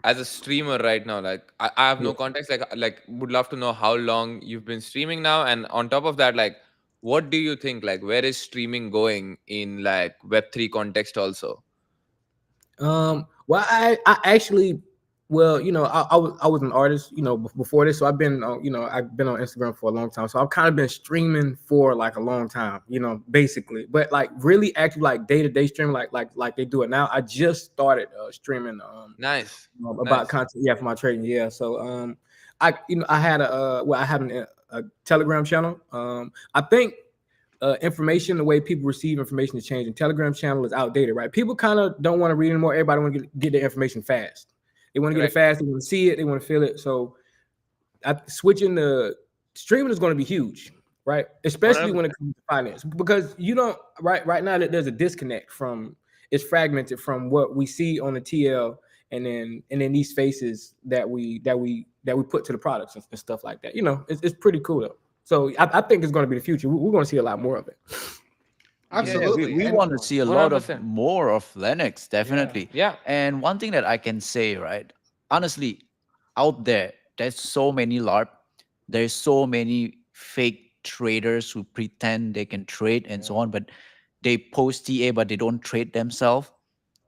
as a streamer right now, like, I have no context. Like, would love to know how long you've been streaming now, and on top of that, like, what do you think? Like, where is streaming going in like Web3 context also? Well, I actually, I was an artist, before this. So I've been on Instagram for a long time. So I've kind of been streaming for like a long time, basically. But like really active, like day-to-day streaming, like they do it now. I just started streaming Nice. about content, for my trading. Yeah. So I had I have a Telegram channel. I think information, the way people receive information is changing. Telegram channel is outdated, right? People kind of don't want to read anymore. Everybody want to get their information fast. They want to get it fast. They want to see it. They want to feel it. So switching to streaming is going to be huge, right? Especially when it comes to finance, because right now that there's a disconnect it's fragmented from what we see on the TL and then these faces that we put to the products and stuff like that. It's pretty cool though. So I think it's going to be the future. We're going to see a lot more of it. Absolutely. We want to see a lot of more of Linux, definitely. Yeah. And one thing that I can say, right? Honestly, out there's so many LARP. There's so many fake traders who pretend they can trade and so on, but they post TA, but they don't trade themselves.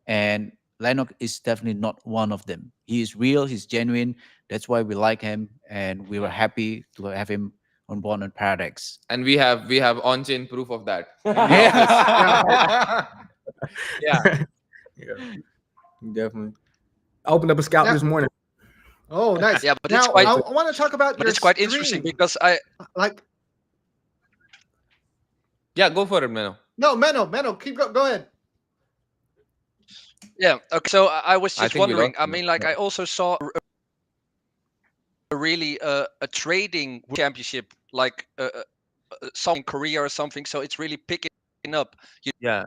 And Lennox is definitely not one of them. He is real. He's genuine. That's why we like him, and we were happy to have him on board on Paradex. And we have on-chain proof of that. Yeah, definitely. I opened up a scout this morning. Oh, nice. Yeah, but now, it's quite. I want to talk about. But your it's quite stream. interesting because I like. Yeah, go for it, Meno. No, Menno, go ahead. Yeah. Okay. So I was I just think we wondering. lost I mean, like I also saw a trading championship, like some in Korea or something. So it's really picking up. You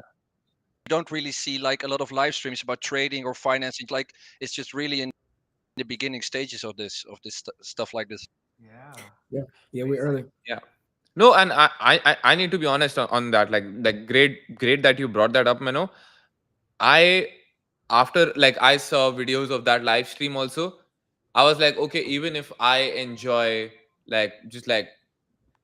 don't really see like a lot of live streams about trading or financing. Like it's just really in the beginning stages of this stuff like this. Yeah, we're early. Yeah. No, and I need to be honest on that. Like great that you brought that up, Meno. After I saw videos of that live stream also, I was like, okay, even if I enjoy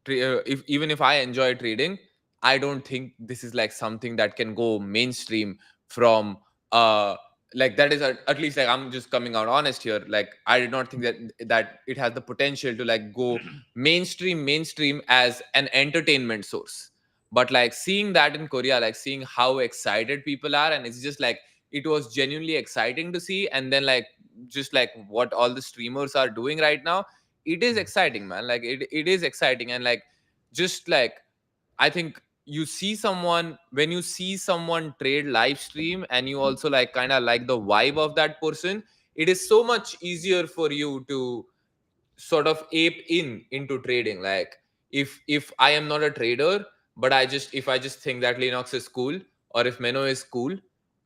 even if I enjoy trading, I don't think this is like something that can go mainstream from that is at least like I'm just coming out honest here. Like I did not think that it has the potential to like go mainstream as an entertainment source. But like seeing that in Korea, like seeing how excited people are, and it's just like it was genuinely exciting to see. And then like just like what all the streamers are doing right now, it is exciting, man. Like it is exciting. And like, just like, I think you see someone, when you see someone trade live stream and you also like kind of like the vibe of that person, it is so much easier for you to sort of ape into trading. Like, if I am not a trader, but if I just think that Linux is cool, or if Menno is cool,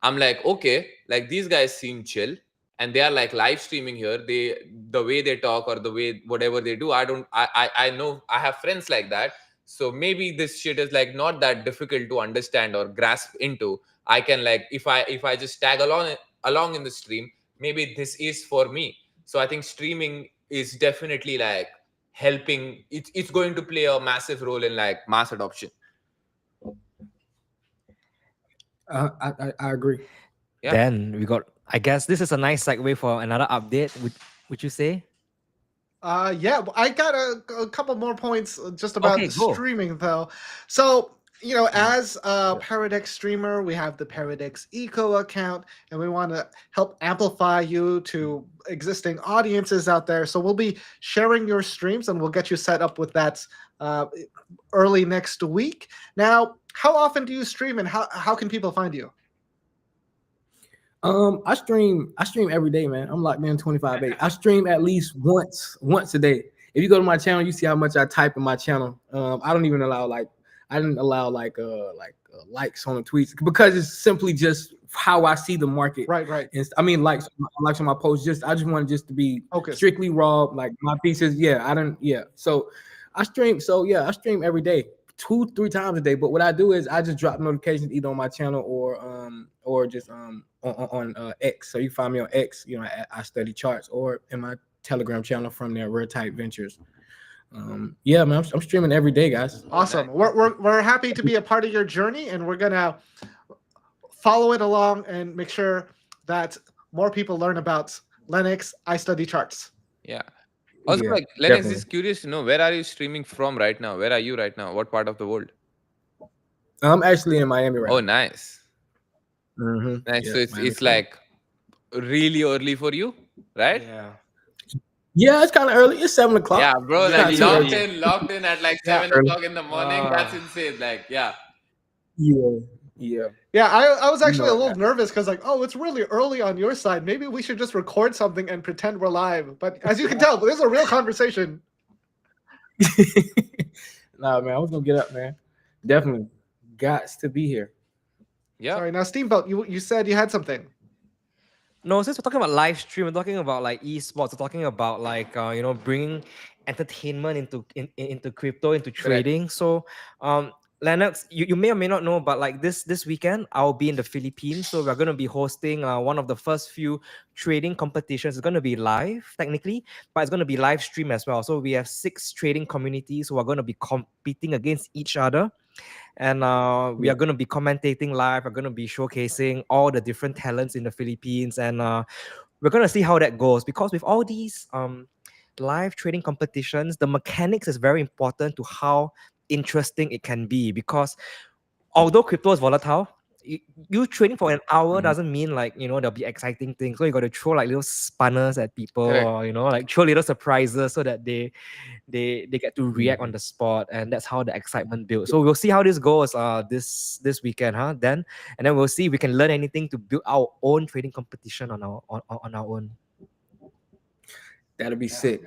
I'm like, okay, like these guys seem chill, and they are like live streaming here. The way they talk, or the way whatever they do, I know I have friends like that. So maybe this shit is like not that difficult to understand or grasp into. I can, like, if I just tag along in the stream, maybe this is for me. So I think streaming is definitely like helping. It's going to play a massive role in like mass adoption. I agree. Yeah. Then we got. I guess this is a nice segue for another update. Would you say? Yeah, I got a couple more points just about Okay, go. streaming though. So, as a Paradex streamer, we have the Paradex Eco account, and we want to help amplify you to existing audiences out there. So we'll be sharing your streams, and we'll get you set up with that early next week. Now, how often do you stream, and how can people find you? I stream every day, man. I'm locked in 25/8. I stream at least once a day. If you go to my channel, you see how much I type in my channel. I don't even allow likes on the tweets, because it's simply just how I see the market. Right. And I mean, likes on my posts. I just want it just to be Okay. strictly raw. Like my pieces, I don't. So I stream. I stream every day, 2-3 times a day. But what I do is I just drop notifications either on my channel or just on X. So you find me on X. I study charts, or in my Telegram channel from there, Rare Type Ventures. Man, I'm streaming every day, guys. Awesome. We're happy to be a part of your journey, and we're gonna follow it along and make sure that more people learn about Linux. I study charts. Yeah. Also, Yeah, like, Lennox definitely. is curious to know, where are you streaming from right now? Where are you right now? What part of the world? I'm actually in Miami right Oh, now. nice. Mm-hmm. Nice. Yeah, So it's Miami, it's like really early for you, right? Yeah, it's kind of early. It's 7 o'clock. Yeah, bro. Yeah, Like It's not too locked in at like Yeah. 7 o'clock in the morning. That's insane. Like, yeah. Yeah. Yeah, I was You actually a know little that. nervous because it's really early on your side. Maybe we should just record something and pretend we're live. But as you can tell, this is a real conversation. Nah, man, I was gonna get up, man. Definitely, got to be here. Yeah. Sorry. Now, Steamboat, you said you had something. No, since we're talking about live stream, we're talking about like esports. We're talking about like bringing entertainment into crypto, into trading. So, Lennox, you may or may not know, but like this weekend, I'll be in the Philippines. So we're gonna be hosting one of the first few trading competitions. It's gonna be live technically, but it's gonna be live stream as well. So we have 6 trading communities who are gonna be competing against each other. And we are going to be commentating live. We're going to be showcasing all the different talents in the Philippines, and we're going to see how that goes. Because with all these live trading competitions, the mechanics is very important to how interesting it can be. Because although crypto is volatile, you trading for an hour doesn't mean like there'll be exciting things. So you got to throw like little spanners at people, Correct. or like throw little surprises so that they get to react on the spot, and that's how the excitement builds. So we'll see how this goes this weekend, then, and then we'll see if we can learn anything to build our own trading competition on our own. That'll be sick.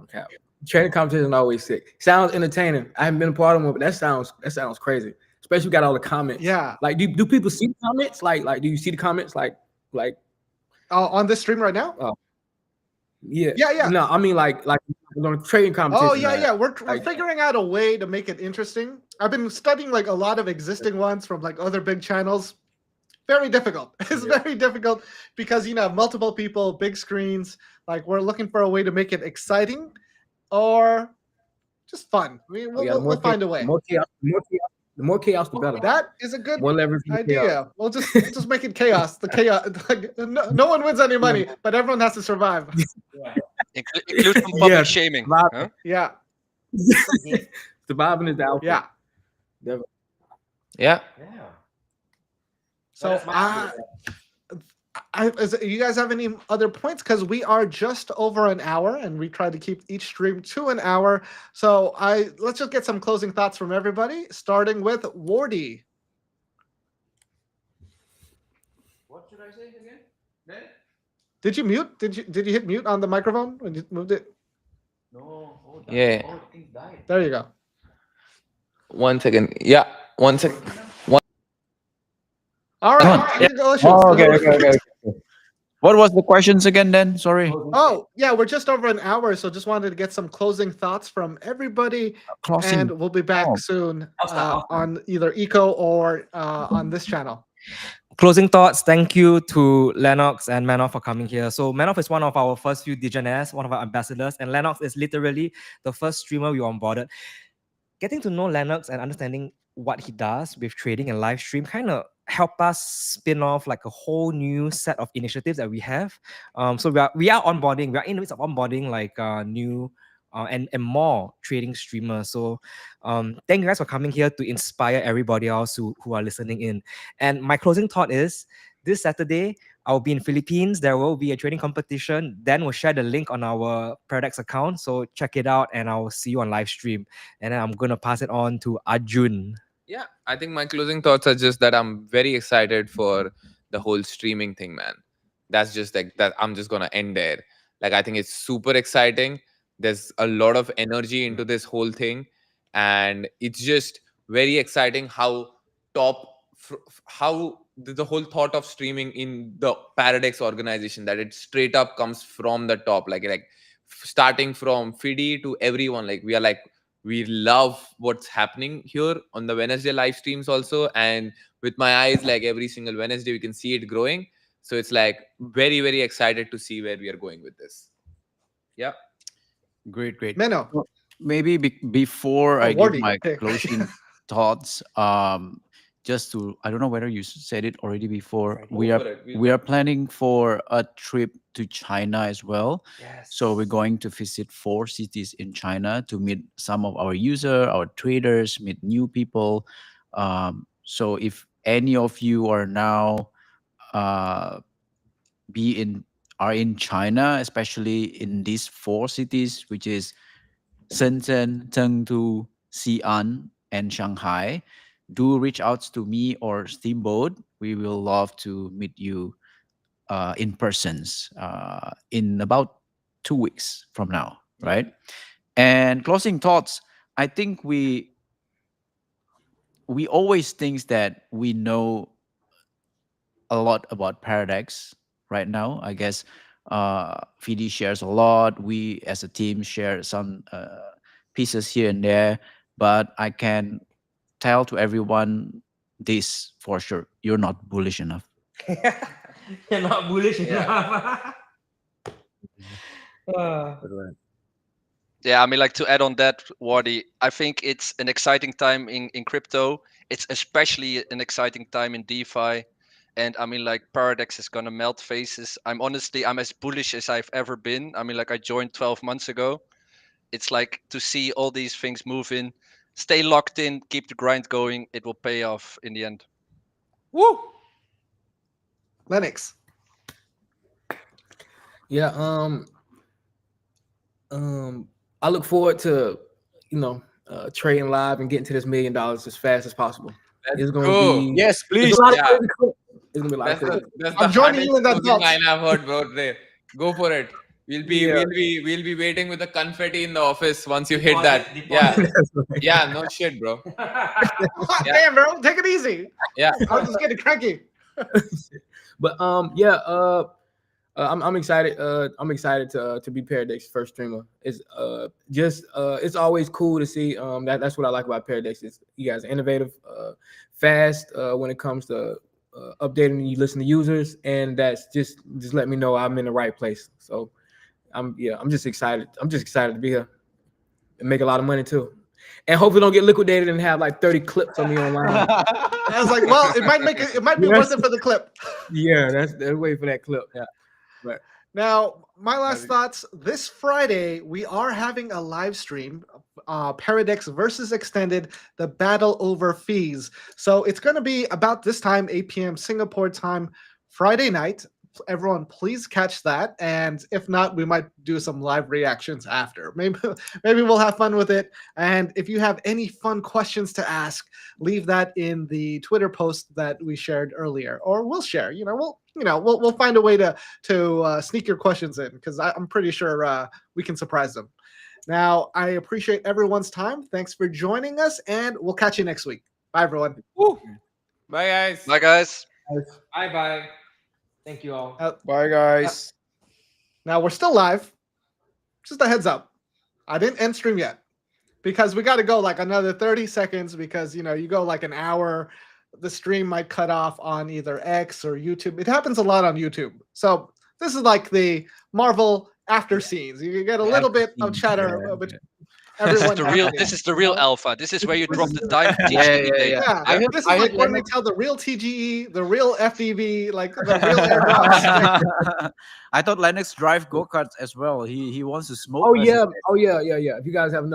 Okay. Trading competition always sick. Sounds entertaining. I haven't been a part of one, but that sounds crazy. Especially got all the comments. Yeah. Like, do people see the comments? Like, do you see the comments? Like, On this stream right now? yeah. Yeah. No, I mean like on trading competition. Oh yeah. We're like- figuring out a way to make it interesting. I've been studying like a lot of existing ones from like other big channels. Very difficult. It's very difficult because multiple people, big screens. Like, we're looking for a way to make it exciting or just fun. We'll find a way. The more chaos, the better. That is a good More leverage in the chaos. idea. We'll just make it chaos. The chaos. Like, no one wins any money, but everyone has to survive. Include some public shaming. Huh? Yeah. Surviving is the outfit. Yeah. Yeah. So You guys have any other points? Because we are just over an hour, and we try to keep each stream to an hour. So let's just get some closing thoughts from everybody, starting with Wardy. What should I say again? Then? Did you mute? Did you hit mute on the microphone when you moved it? No. Oh, Yeah. Oh, things died. There you go. 1 second. Yeah, 1 second. All right. Delicious. Oh, okay. What was the questions again then? Sorry. Oh, yeah, we're just over an hour, so just wanted to get some closing thoughts from everybody, Closing. and we'll be back Oh. soon I'll start. on either Eco or on this channel. Closing thoughts. Thank you to Lennox and Manoff for coming here. So Manoff is one of our first few Digenairs, one of our ambassadors, and Lennox is literally the first streamer we onboarded. Getting to know Lennox and understanding what he does with trading and live stream kind of help us spin off like a whole new set of initiatives that we have. So we are onboarding. We are in the midst of onboarding like new and more trading streamers. So thank you guys for coming here to inspire everybody else who are listening in. And my closing thought is this Saturday, I'll be in Philippines. There will be a trading competition. Dan will share the link on our Paradex account. So check it out and I'll see you on live stream. And then I'm going to pass it on to Arjun. Yeah, I think my closing thoughts are just that I'm very excited for the whole streaming thing, man. That's just like that. I'm just gonna end there. Like, I think it's super exciting. There's a lot of energy into this whole thing, and it's just very exciting how how the whole thought of streaming in the Paradex organization, that it straight up comes from the top, like starting from Fidi to everyone. Like, we love what's happening here on the Wednesday live streams also, and with my eyes, like every single Wednesday we can see it growing. So it's like very, very excited to see where we are going with this. Yeah. Great. Menno. So maybe before Oh, I give Wardy. my Okay. closing thoughts, just to, I don't know whether you said it already before. Go We for are it. we are planning for a trip to China as well. Yes. So we're going to visit 4 cities in China to meet some of our users, our traders, meet new people. So if any of you are now are in China, especially in these 4 cities, which is Shenzhen, Chengdu, Xi'an, and Shanghai, do reach out to me or Steamboat. We will love to meet you in persons in about 2 weeks from now, right? And closing thoughts, I think we always think that we know a lot about Paradex right now. I guess Fidi shares a lot. We as a team share some pieces here and there, but I can tell to everyone this for sure: you're not bullish enough. You're not bullish Yeah. enough. Yeah, I mean, like, to add on that, Wardy, I think it's an exciting time in crypto. It's especially an exciting time in DeFi. And I mean, like, Paradex is gonna melt faces. I'm as bullish as I've ever been. I mean, like, I joined 12 months ago. It's like to see all these things move in, stay locked in, keep the grind going. It will pay off in the end. Woo! Lennox. Yeah. I look forward to, trading live and getting to this $1 million as fast as possible. It's going go. to be Yes, there's please. a lot of Yeah. crazy clips. It's gonna be a lot of That's crazy. the I'm joining you in that hardest thought. closing line I've heard, bro. Today. Go for it. We'll be Yeah. we'll be waiting with the confetti in the office once you hit that. Yeah. That's right. Yeah, no shit, bro. Damn, bro, take it easy. Yeah. I'm just getting cranky. But I'm excited. I'm excited to be Paradex's first streamer. It's it's always cool to see. That's what I like about Paradex. Is you guys are innovative, fast when it comes to updating. You listen to users, and that's just let me know I'm in the right place. So I'm just excited. I'm just excited to be here and make a lot of money too. And hopefully don't get liquidated and have like 30 clips on me online. I was like, well, it might be Yes. worth it for the clip. Yeah, that's wait for that clip. Yeah. But Now, my last thoughts. This Friday, we are having a live stream, Paradex versus Extended, the battle over fees. So it's going to be about this time, 8 p.m. Singapore time, Friday night. everyone please catch that, and if not, we might do some live reactions after. Maybe we'll have fun with it. And if you have any fun questions to ask, leave that in the Twitter post that we shared earlier, or we'll share. We'll find a way to sneak your questions in, because I'm pretty sure we can surprise them. Now, I appreciate everyone's time. Thanks for joining us, and we'll catch you next week. Bye, everyone. Woo. Bye, guys. Bye, guys. Bye bye. Thank you all. Bye, guys. Now, we're still live. Just a heads up. I didn't end stream yet, because we got to go like another 30 seconds, because, you go like an hour, the stream might cut off on either X or YouTube. It happens a lot on YouTube. So this is like the Marvel after scenes. You get a little bit of chatter, but everyone. This is the real alpha. This is where you drop the dime Yeah, this is like when we tell the real TGE, the real FDV, like the real airdrops. I thought Lennox drive go-karts as well. He wants to smoke. Oh yeah. If you guys have another